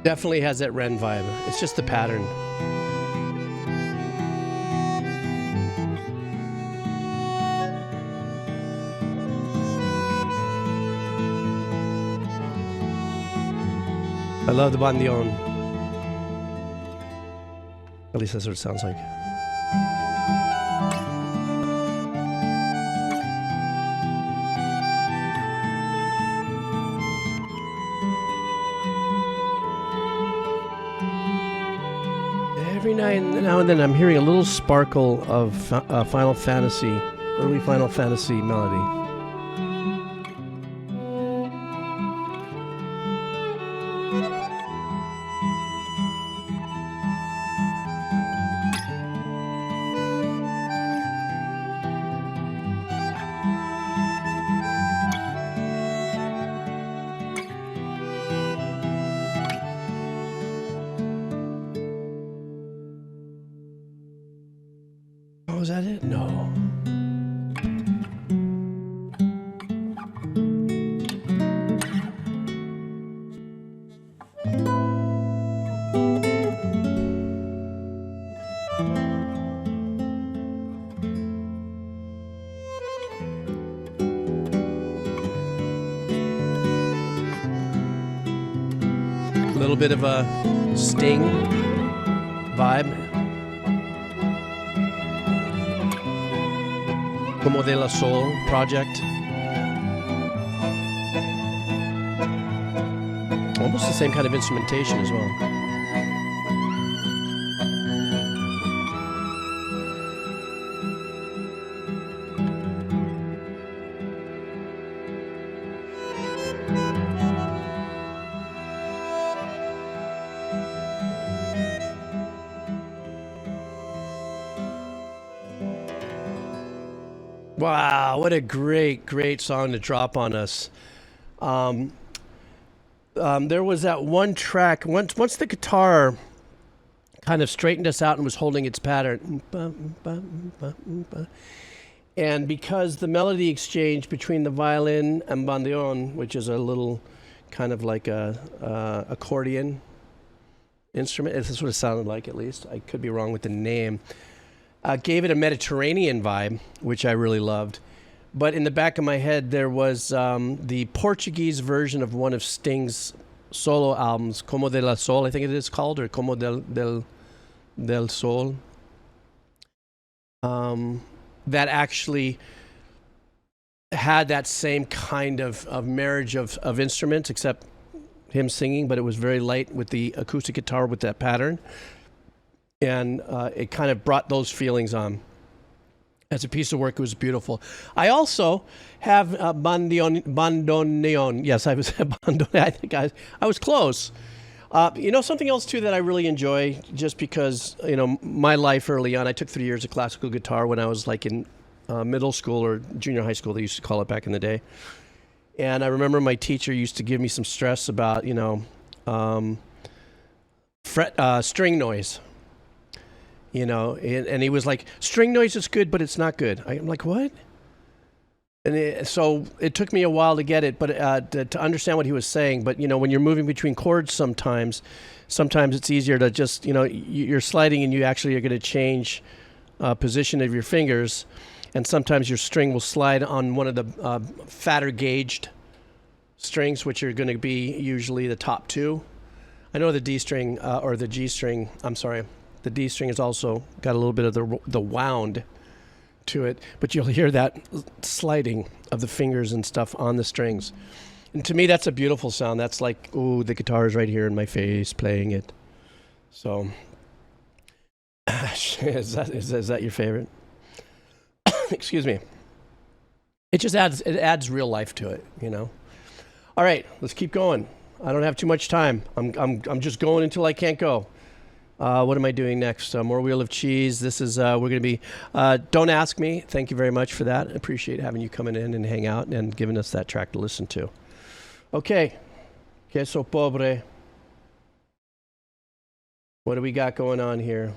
Definitely has that Ren vibe. It's just the pattern. I love the bandion. At least that's what it sounds like. Every now and then I'm hearing a little sparkle of Final Fantasy, early Final Fantasy melody. Oh, is that it? No. A little bit of a Sting vibe. Como de la Sol project. Almost the same kind of instrumentation as well. Wow, what a great song to drop on us. There was that one track, once the guitar kind of straightened us out and was holding its pattern, and because the melody exchange between the violin and bandeon, which is a little kind of like a accordion instrument, that's what it sounded like at least, I could be wrong with the name, gave it a Mediterranean vibe, which I really loved. But in the back of my head, there was the Portuguese version of one of Sting's solo albums, Como de la Sol, I think it is called, or Como del Sol. That actually had that same kind of marriage of instruments, except him singing, but it was very light with the acoustic guitar with that pattern. And it kind of brought those feelings on. As a piece of work, it was beautiful. I also have bandoneon. Yes, I was bandoneon. I think I was close. Something else too that I really enjoy, just because my life early on. I took 3 years of classical guitar when I was like in middle school or junior high school. They used to call it back in the day. And I remember my teacher used to give me some stress about string noise. And he was like, string noise is good, but it's not good. I'm like, what? And so it took me a while to get it, but to understand what he was saying. But, when you're moving between chords sometimes it's easier to just, you're sliding and you actually are going to change position of your fingers. And sometimes your string will slide on one of the fatter gauged strings, which are going to be usually the top two. I know the D string or the G string. I'm sorry, the D string has also got a little bit of the wound to it, but you'll hear that sliding of the fingers and stuff on the strings. And to me, that's a beautiful sound. That's like, ooh, the guitar is right here in my face playing it. So, is that your favorite? Excuse me. It just adds real life to it, you know. All right, let's keep going. I don't have too much time. I'm just going until I can't go. What am I doing next? More Wheel of Cheese. This is, we're going to be, Don't Ask Me. Thank you very much for that. I appreciate having you coming in and hang out and giving us that track to listen to. Okay. Queso Pobre. What do we got going on here?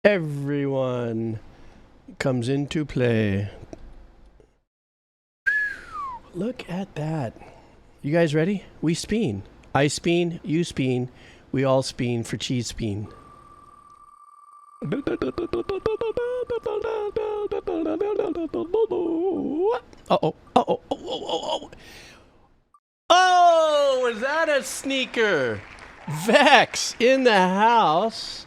Everyone comes into play. Look at that. You guys ready? We speen. I speen, you speen. We all speen for cheese speen. Uh-oh. Oh, is that a sneaker? Vex in the house.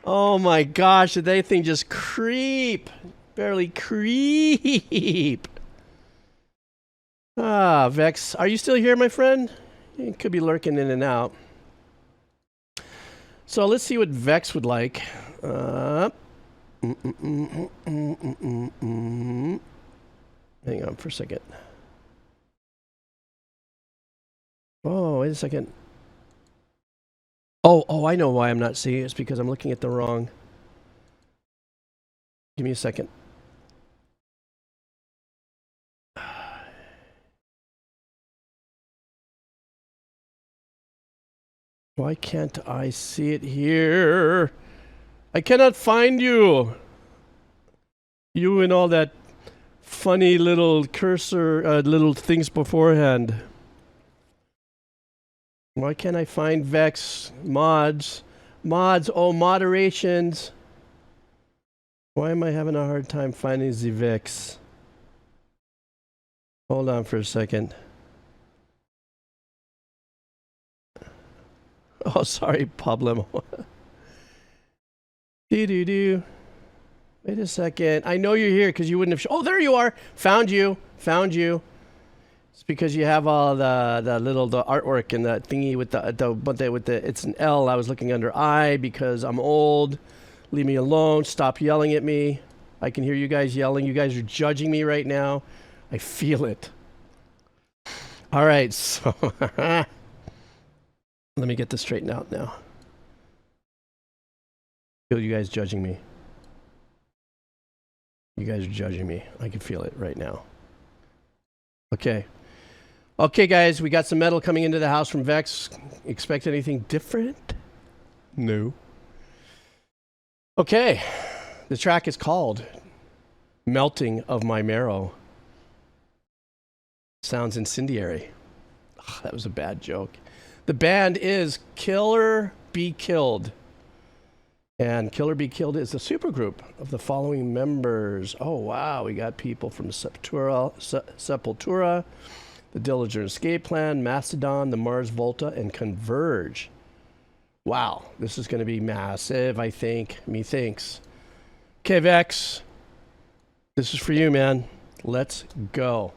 Oh my gosh, did that thing just creep? Barely creep. Ah, Vex, are you still here, my friend? You could be lurking in and out. So let's see what Vex would like. Hang on for a second. Oh, wait a second. Oh, I know why I'm not seeing it. It's because I'm looking at the wrong. Give me a second. Why can't I see it here? I cannot find you. You and all that funny little cursor, little things beforehand. Why can't I find Vex? Mods, oh, moderations. Why am I having a hard time finding the Vex? Hold on for a second. Oh, sorry, Pablo. Wait a second. I know you're here because you wouldn't have. Oh, there you are. Found you. It's because you have all the artwork and the thingy with the it's an L. I was looking under I because I'm old. Leave me alone. Stop yelling at me. I can hear you guys yelling. You guys are judging me right now. I feel it. All right, so let me get this straightened out now. Feel you guys judging me. You guys are judging me. I can feel it right now. Okay. Okay, guys, we got some metal coming into the house from Vex. Expect anything different? No. Okay. The track is called Melting of My Marrow. Sounds incendiary. Ugh, that was a bad joke. The band is Killer Be Killed. And Killer Be Killed is a supergroup of the following members. Oh, wow. We got people from Sepultura, the Dillinger Escape Plan, Mastodon, the Mars Volta, and Converge. Wow. This is going to be massive, I think. Methinks. Okay, Vex. This is for you, man. Let's go.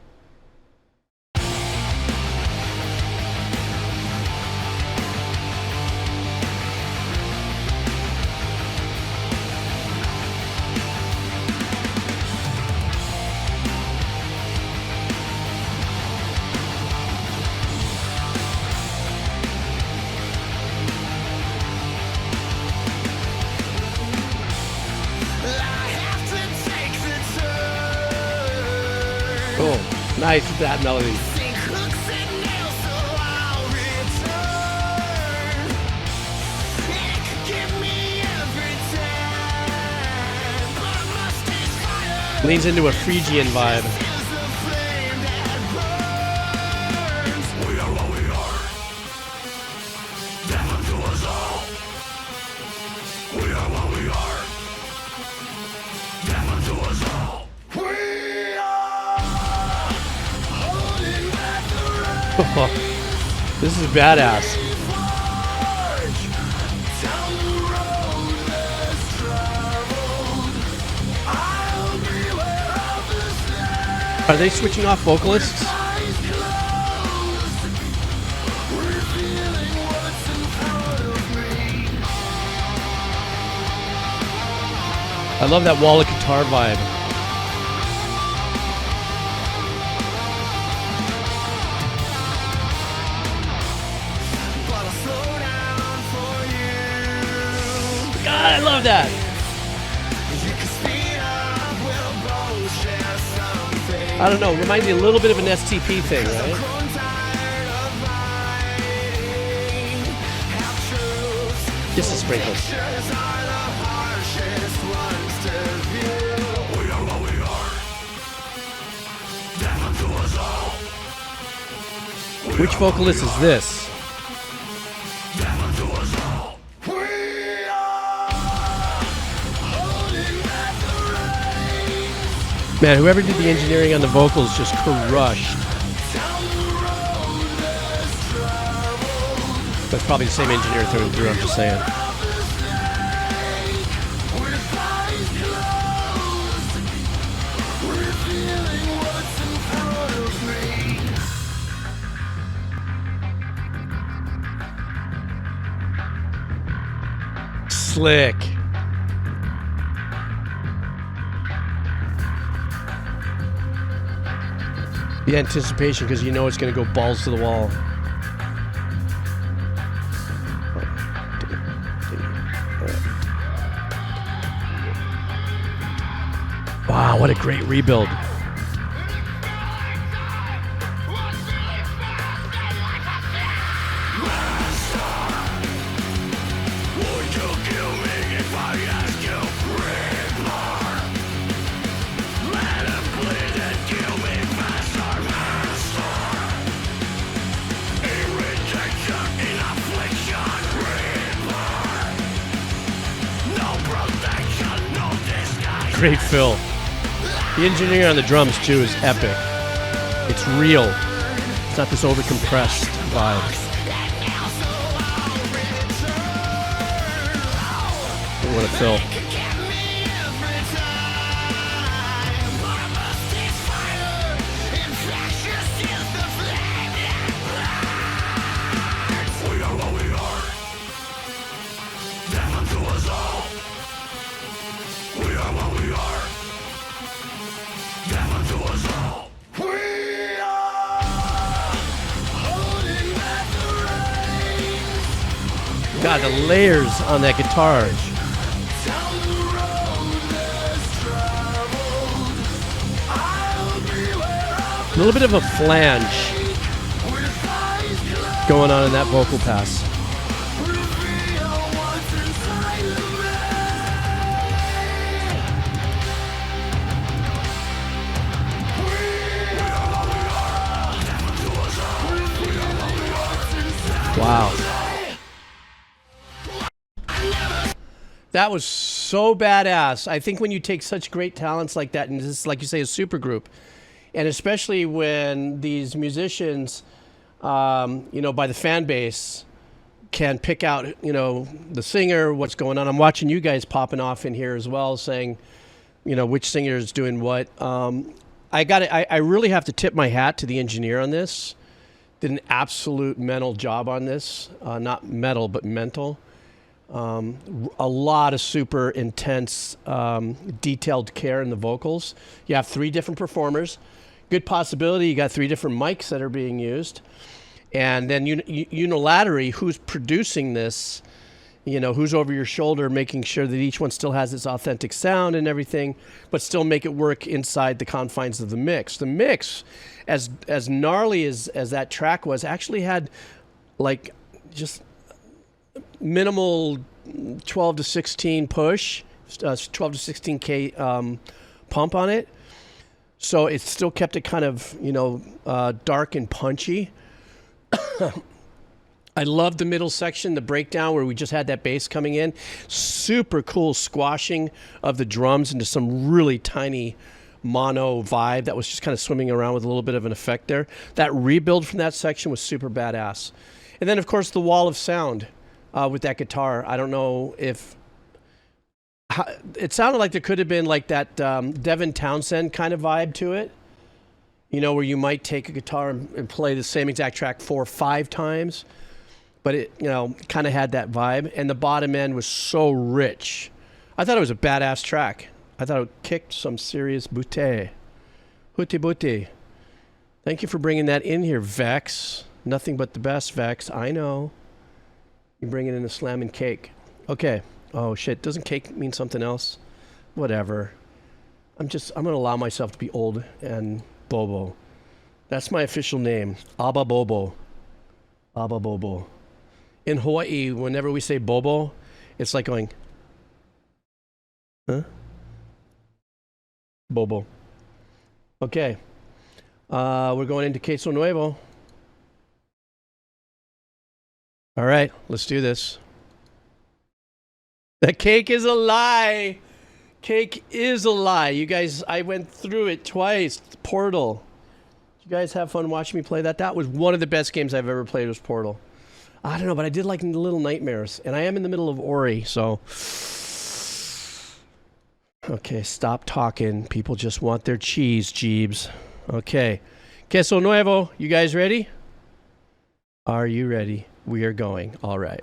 Nice, that melody. Leans into a Phrygian vibe. We are what we are. Death unto us all. We are what we are. Death unto us all. We are. This is badass. Are they switching off vocalists? I love that wall of guitar vibe. God, I love that. I don't know, reminds me a little bit of an STP thing, right? Just a sprinkle. Which vocalist is this? Man, whoever did the engineering on the vocals just crushed. That's probably the same engineer through and through, I'm just saying. Slick. The anticipation, because you know it's going to go balls to the wall. Wow, what a great rebuild. Great fill. The engineering on the drums too is epic. It's real. It's not this overcompressed vibe. What a fill. God, the layers on that guitar. A little bit of a flange going on in that vocal pass. Wow. That was so badass. I think when you take such great talents like that, and this is, like you say, a super group, and especially when these musicians, you know, by the fan base, can pick out, you know, the singer, what's going on. I'm watching you guys popping off in here as well, saying, you know, which singer is doing what. I really have to tip my hat to the engineer on this. Did an absolute mental job on this. Not metal, but mental. A lot of super intense, detailed care in the vocals. You have 3 different performers. Good possibility you got 3 different mics that are being used. And then unilaterally, who's producing this, you know, who's over your shoulder, making sure that each one still has its authentic sound and everything, but still make it work inside the confines of the mix. The mix, as gnarly as that track was, actually had like just minimal 12 to 16 push, 12 to 16K pump on it. So it still kept it kind of, you know, dark and punchy. I love the middle section, the breakdown where we just had that bass coming in. Super cool squashing of the drums into some really tiny mono vibe that was just kind of swimming around with a little bit of an effect there. That rebuild from that section was super badass. And then, of course, the wall of sound with that guitar. I don't know if... it sounded like there could have been like that Devin Townsend kind of vibe to it. You know, where you might take a guitar and play the same exact track 4 or 5 times. But it, you know, kind of had that vibe. And the bottom end was so rich. I thought it was a badass track. I thought it kicked some serious booty. Hooty booty. Thank you for bringing that in here, Vex. Nothing but the best, Vex. I know. You're bringing in a slamming cake. Okay. Oh, shit. Doesn't cake mean something else? Whatever. I'm going to allow myself to be old and Bobo. That's my official name. Abba Bobo. Abba Bobo. In Hawaii, whenever we say Bobo, it's like going... Huh? Bobo. Okay. We're going into Queso Nuevo. All right, let's do this. The cake is a lie. Cake is a lie. You guys, I went through it twice. Portal. Did you guys have fun watching me play that? That was one of the best games I've ever played was Portal. I don't know, but I did like the Little Nightmares. And I am in the middle of Ori, so... Okay, stop talking. People just want their cheese, Jeebs. Okay. Queso Nuevo, you guys ready? Are you ready? We are going. All right.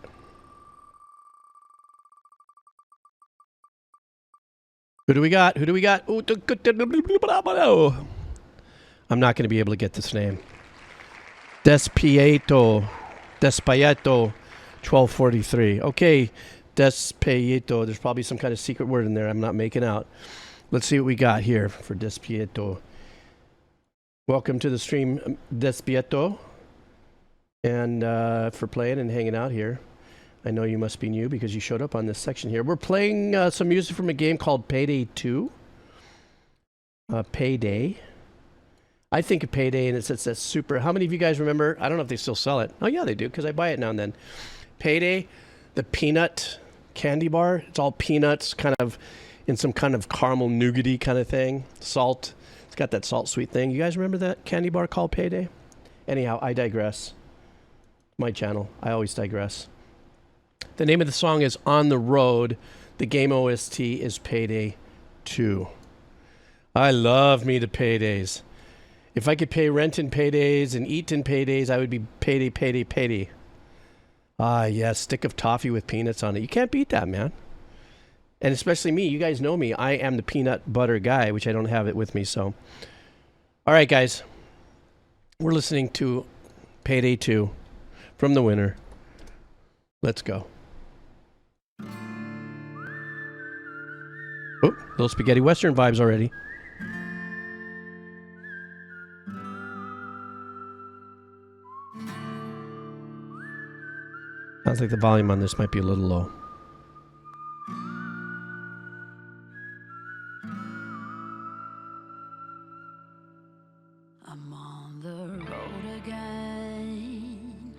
Who do we got? Who do we got? I'm not going to be able to get this name. Despieto. 1243. Okay. Despieto. There's probably some kind of secret word in there I'm not making out. Let's see what we got here for Despieto. Welcome to the stream, Despieto. And for playing and hanging out here. I know you must be new because you showed up on this section here. We're playing some music from a game called Payday 2. Payday. I think of Payday and it's that super... How many of you guys remember? I don't know if they still sell it. Oh, yeah, they do because I buy it now and then. Payday, the peanut candy bar. It's all peanuts, kind of in some kind of caramel nougaty kind of thing. Salt. It's got that salt sweet thing. You guys remember that candy bar called Payday? Anyhow, I digress. My channel. I always digress. The name of the song is On the Road. The game OST is Payday 2. I love me the paydays. If I could pay rent in paydays and eat in paydays, I would be payday, payday, payday. Ah, yes, stick of toffee with peanuts on it. You can't beat that, man. And especially me. You guys know me. I am the peanut butter guy, which I don't have it with me, so. All right, guys. We're listening to Payday 2 from the winner. Let's go. Oh, little spaghetti western vibes already. Sounds like the volume on this might be a little low. I'm on the road again,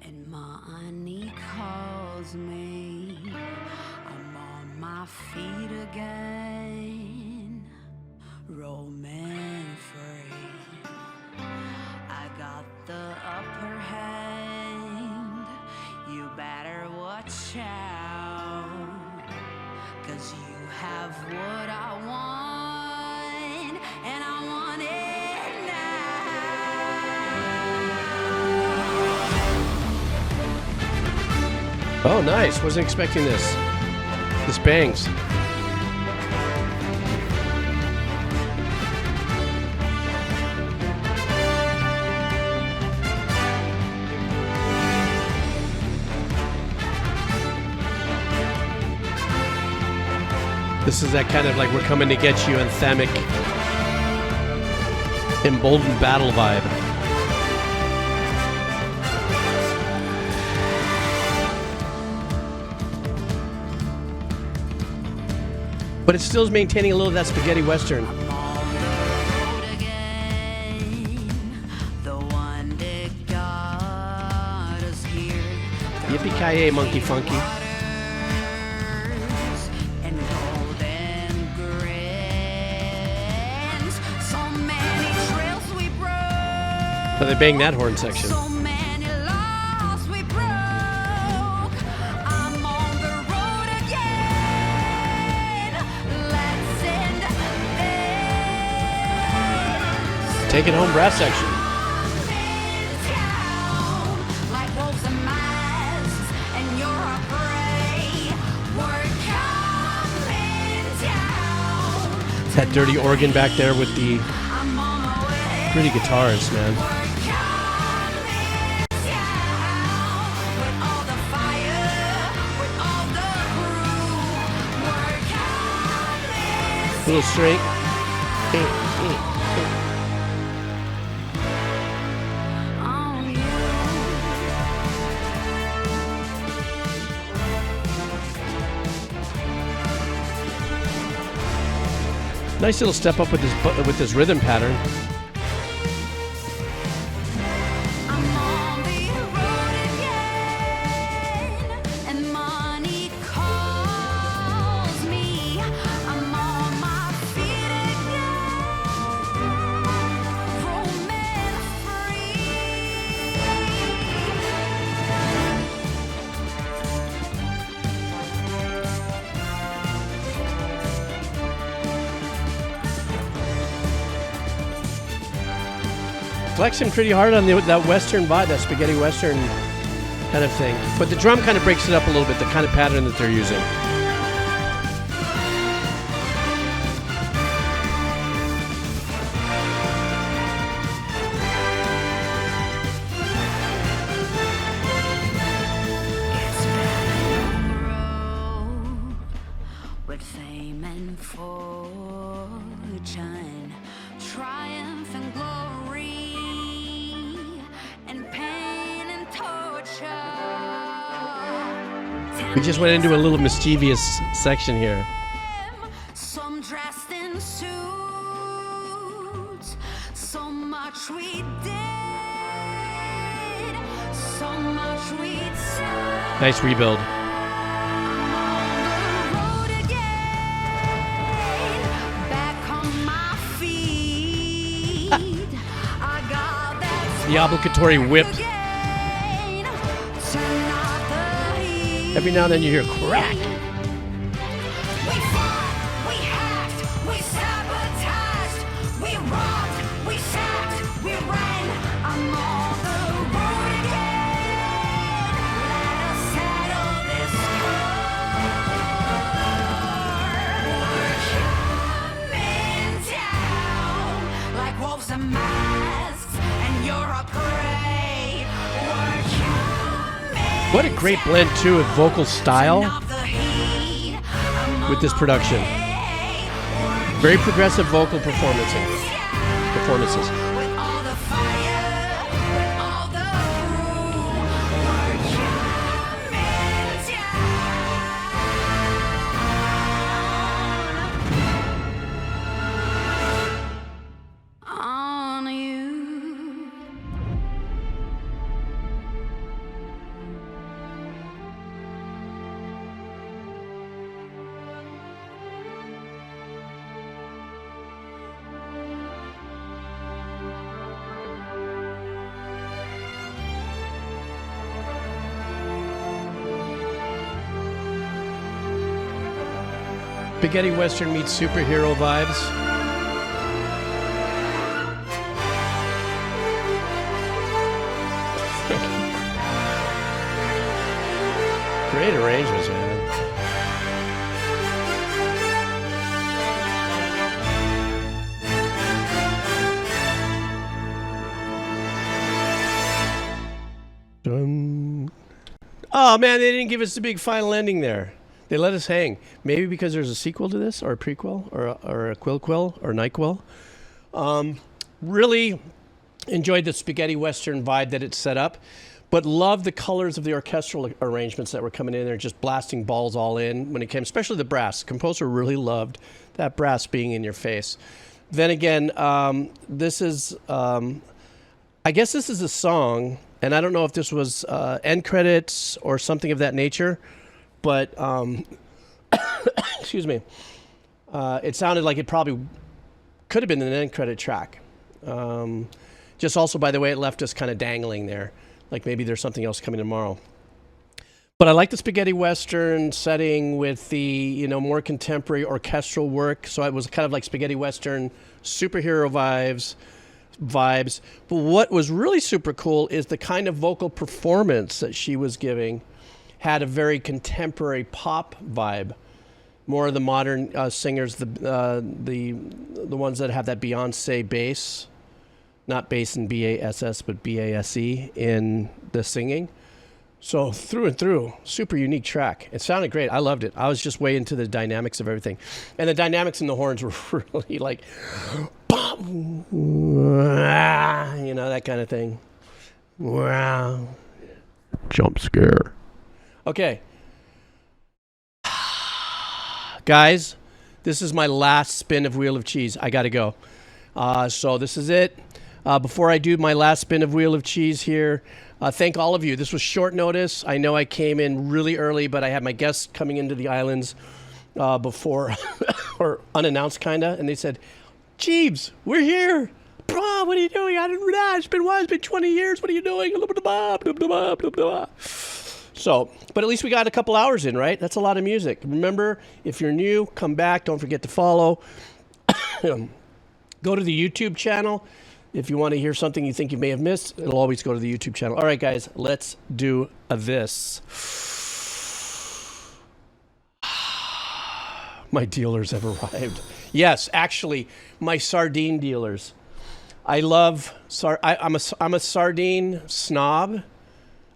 and money calls me. I'm on my feet again, roaming free. I got the upper hand, you better watch out, 'cause you have what I want, and I want it now. Oh, nice. Wasn't expecting this. This bangs. This is that kind of like we're coming to get you anthemic, emboldened battle vibe. But it still is maintaining a little of that spaghetti western. I'm on the road again, the one that got us here. Yippee-ki-yay, monkey funky. And golden grain But they bang that horn section. So many laws we broke. I'm on the road again. Let's end this. Take it home, brass section. In town, like wolves and mice, and you're a prey. We're coming down. That dirty organ back there with the I'm on my way. pretty guitars, man. We're coming down with all the fire, with all the crew. We're coming Little straight. on you. Nice little step up with this rhythm pattern. I'm on the road again, and money calls me. I'm on my feet again, roaming free. Flexing pretty hard on that Western vibe, that spaghetti Western kind of thing. But the drum kind of breaks it up a little bit, the kind of pattern that they're using. It's been a road with fame and fortune, triumph and glory, and pain and torture. We just went into a little mischievous section here. Some dressed in suits, so much we did, so much we'd said. Nice rebuild. Road again, back on my feet. I got that The obligatory whip. again. Turn out the heat. Every now and then you hear crack. We fought, we hacked, we sabotaged, we robbed, we sacked, we ran. I'm on the road again. Let us settle this score. We're coming down like wolves and masks, and you're a prey. We're coming What a great blend too of vocal style off the heat. I'm with this on production. my way. Very progressive vocal performances. With all the fire, with all the crew, we're coming down on you. Spaghetti Western meets superhero vibes. Great arrangements, man. Oh man, they didn't give us the big final ending there. They let us hang. Maybe because there's a sequel to this, or a prequel, or a quilquel, or nyquil. Really enjoyed the spaghetti Western vibe that it set up, but loved the colors of the orchestral arrangements that were coming in there, just blasting balls all in when it came, especially the brass. The composer really loved that brass being in your face. Then again, this is, I guess this is a song, and I don't know if this was end credits or something of that nature, but excuse me, it sounded like it probably could have been an end credit track. Just also, by the way, it left us kind of dangling there. Like maybe there's something else coming tomorrow. But I like the spaghetti western setting with the, you know, more contemporary orchestral work. So it was kind of like spaghetti western, superhero vibes. But what was really super cool is the kind of vocal performance that she was giving had a very contemporary pop vibe. More of the modern singers, the ones that have that Beyonce bass, not bass in B-A-S-S, but B-A-S-E in the singing. So through and through, super unique track. It sounded great. I loved it. I was just way into the dynamics of everything. And the dynamics in the horns were really like, you know, that kind of thing. Wow. Jump scare. Okay. Guys, this is my last spin of Wheel of Cheese. I got to go. So this is it. Before I do my last spin of Wheel of Cheese here, thank all of you. This was short notice. I know I came in really early, but I had my guests coming into the islands before, or unannounced kind of, and they said, Jeeves, we're here. Bro, what are you doing? I didn't realize. It's been 20 years. What are you doing? So, but at least we got a couple hours in, right? That's a lot of music. Remember, if you're new, come back. Don't forget to follow. Go to the YouTube channel. If you want to hear something you think you may have missed, it'll always go to the YouTube channel. All right, guys, let's do this. My dealers have arrived. Yes, actually, my sardine dealers. I love, I'm a sardine snob.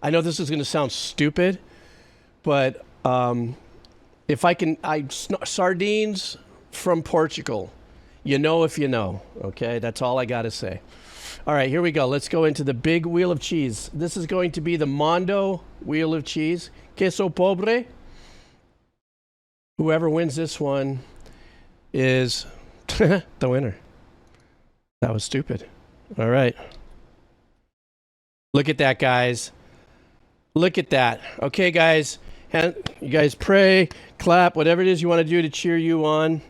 I know this is going to sound stupid, but if I can, sardines from Portugal. You know if you know, okay? That's all I got to say. All right, here we go. Let's go into the big wheel of cheese. This is going to be the Mondo wheel of cheese. Queso pobre. Whoever wins this one is the winner. That was stupid. All right. Look at that, guys. Look at that. Okay, guys. You guys pray, clap, whatever it is you want to do to cheer you on.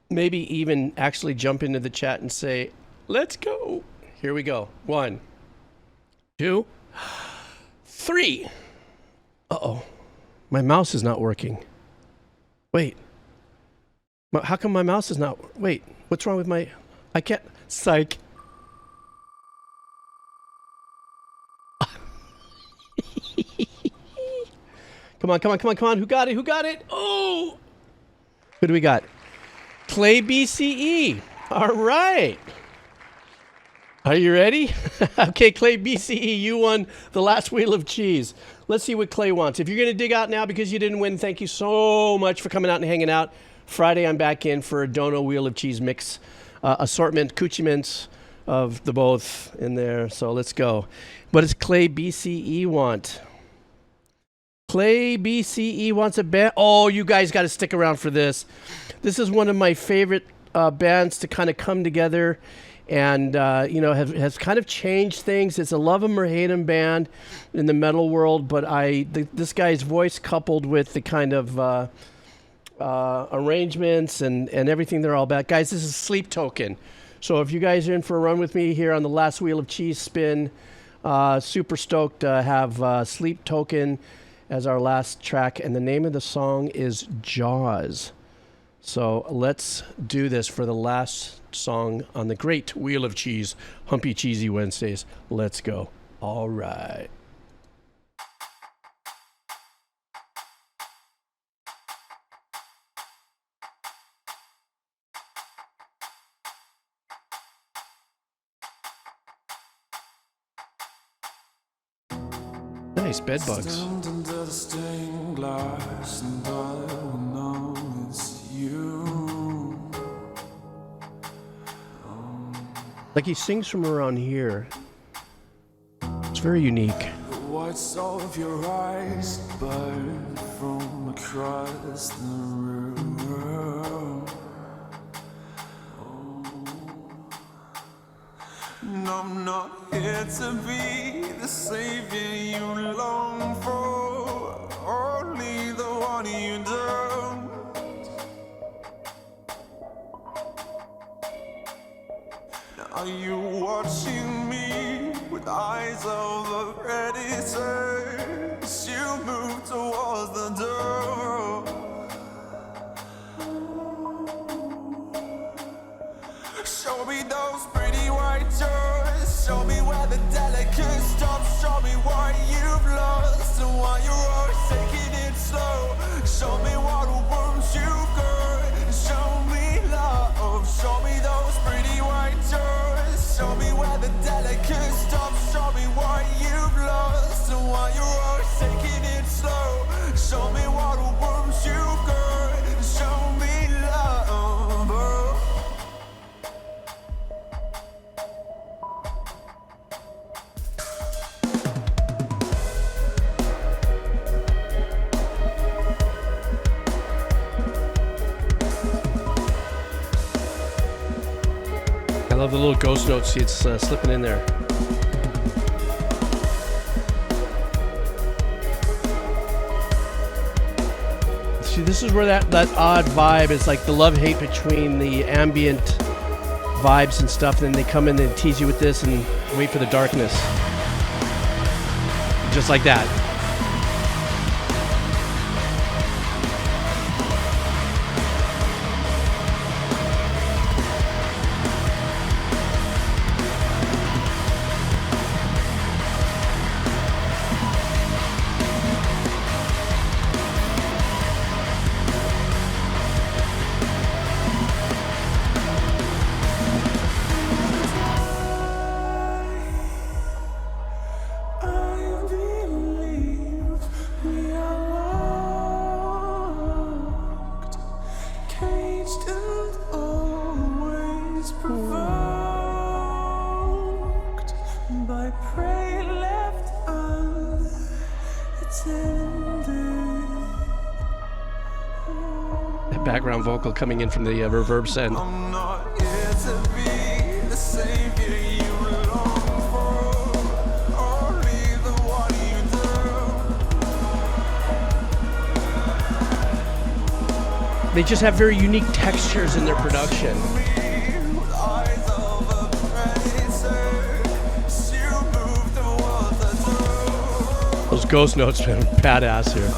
Maybe even actually jump into the chat and say, let's go. Here we go. 1, 2, 3. Uh-oh. My mouse is not working. Wait. How come my mouse is not... Wait. What's wrong with my... I can't... Psych. Come on. Who got it? Oh! Who do we got? Clay BCE. All right. Are you ready? Okay, Clay BCE, you won the last wheel of cheese. Let's see what Clay wants. If you're going to dig out now because you didn't win, thank you so much for coming out and hanging out. Friday, I'm back in for a Dono wheel of cheese mix assortment, accoutrements of the both in there. So let's go. What does Clay BCE want? Clay BCE wants a band. Oh, you guys got to stick around for this. This is one of my favorite bands to kind of come together and, you know, has kind of changed things. It's a love 'em or hate 'em band in the metal world, but this guy's voice coupled with the kind of arrangements and everything they're all about. Guys, this is Sleep Token. So if you guys are in for a run with me here on the last wheel of cheese spin, super stoked to have Sleep Token as our last track, and the name of the song is Jaws. So let's do this for the last song on the great Wheel of Cheese, Humpy Cheesy Wednesdays. Let's go. All right. Nice bed bugs. Stand under the stained glass and I will know it's you. Like he sings from around here. It's very unique. The whites of your eyes burn from across the room. And I'm not here to be the savior you long for, only the one you don't. Are you watching eyes of a predator. You move towards the door. Show me those pretty white doors. Show me where the delicate stops. Show me what you've lost and why you're always taking it slow. Show me what wounds you've got. Show me love. Show me those pretty white doors. Show me where the delicate stops. Show me what you've lost and why you're always taking it slow. Show me what wounds you've got. Show me love. I love the little ghost notes. See, it's slipping in there. See, this is where that odd vibe is, like the love-hate between the ambient vibes and stuff, and then they come in and tease you with this and wait for the darkness. Just like that. Background vocal coming in from the reverb send. I'm not here to be the savior you long for, only the one you do. They just have very unique textures in their production. With eyes of a predator, you move towards the door. Those ghost notes, man, badass here.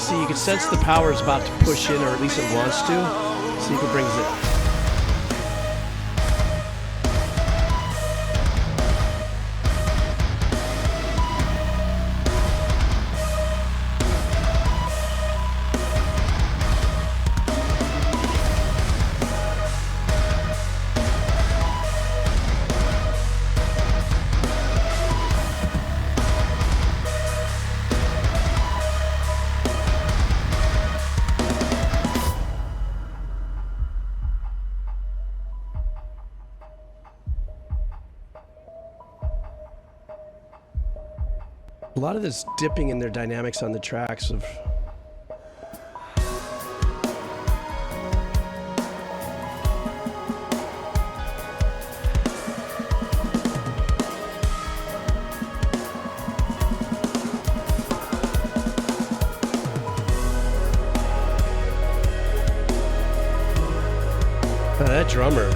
You can sense the power is about to push in, or at least it wants to. See if it brings it. A lot of this dipping in their dynamics on the tracks of that drummer.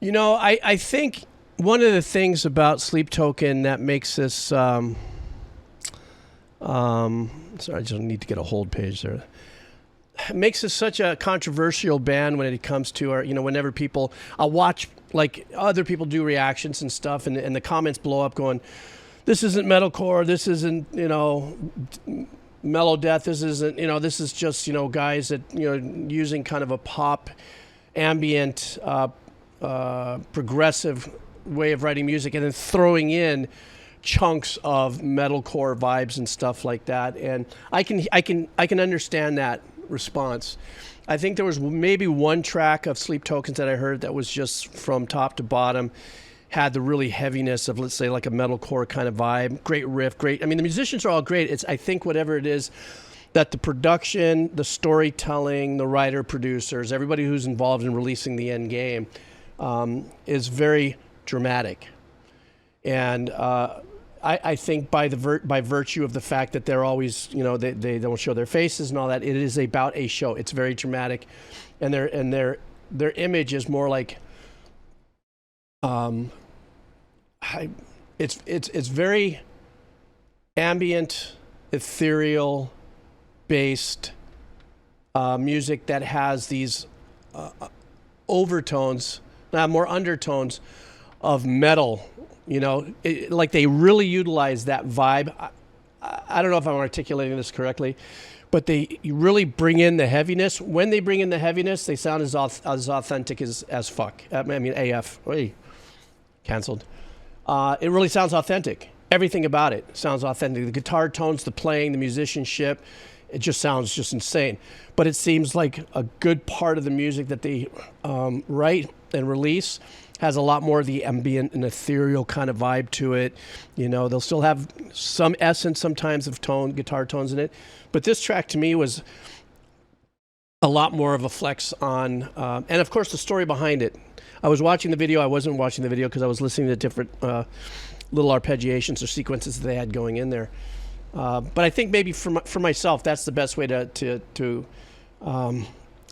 You know, I think one of the things about Sleep Token that makes this, sorry, I just need to get a hold page there. It makes us such a controversial band when it comes to our, whenever people, I'll watch like other people do reactions and stuff, and the comments blow up going, this isn't metalcore, this isn't, mellow death, this isn't, this is just, guys that, using kind of a pop, ambient, progressive way of writing music, and then throwing in chunks of metalcore vibes and stuff like that. And I can understand that response. I think there was maybe one track of Sleep Tokens that I heard that was just from top to bottom had the really heaviness of, let's say, like a metalcore kind of vibe. Great riff, great. I mean, the musicians are all great. It's, I think, whatever it is, that the production, the storytelling, the writer, producers, everybody who's involved in releasing the end game is very dramatic. And I think by virtue of the fact that they're always, they don't show their faces and all that, it is about a show. It's very dramatic, and their image is more like, it's very ambient, ethereal based music that has these overtones, more undertones of metal. Like they really utilize that vibe. I don't know if I'm articulating this correctly, but they really bring in the heaviness. When they bring in the heaviness, they sound as authentic as fuck. I mean, AF. Oy. Canceled. It really sounds authentic. Everything about it sounds authentic. The guitar tones, the playing, the musicianship, it just sounds just insane. But it seems like a good part of the music that they write and release has a lot more of the ambient and ethereal kind of vibe to it. They'll still have some essence sometimes of guitar tones in it. But this track to me was a lot more of a flex on, and of course the story behind it. I was watching the video. I wasn't watching the video because I was listening to different little arpeggiations or sequences that they had going in there. But I think maybe for myself, that's the best way to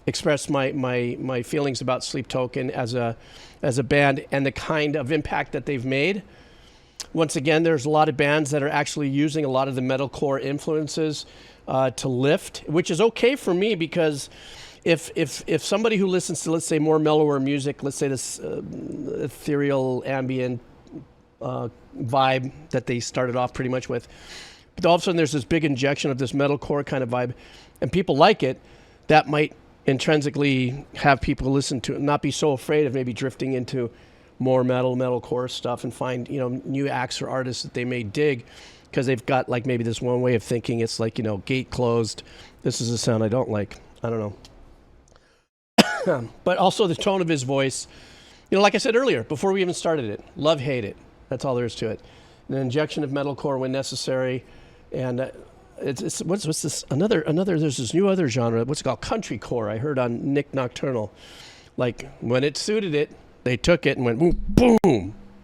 express my feelings about Sleep Token as a band and the kind of impact that they've made. Once again, there's a lot of bands that are actually using a lot of the metalcore influences to lift, which is okay for me, because if somebody who listens to, let's say, more mellower music, let's say this ethereal ambient vibe that they started off pretty much with, but all of a sudden there's this big injection of this metalcore kind of vibe, and people like it, that might intrinsically have people listen to it, not be so afraid of maybe drifting into more metalcore stuff and find, new acts or artists that they may dig, because they've got like maybe this one way of thinking. It's like, gate closed. This is a sound I don't like. I don't know. But also the tone of his voice, like I said earlier, before we even started it, love, hate it. That's all there is to it. An injection of metalcore when necessary. And it's what's this? Another. There's this new other genre. What's it called? Country core. I heard on Nick Nocturnal. Like when it suited it, they took it and went boom, boom.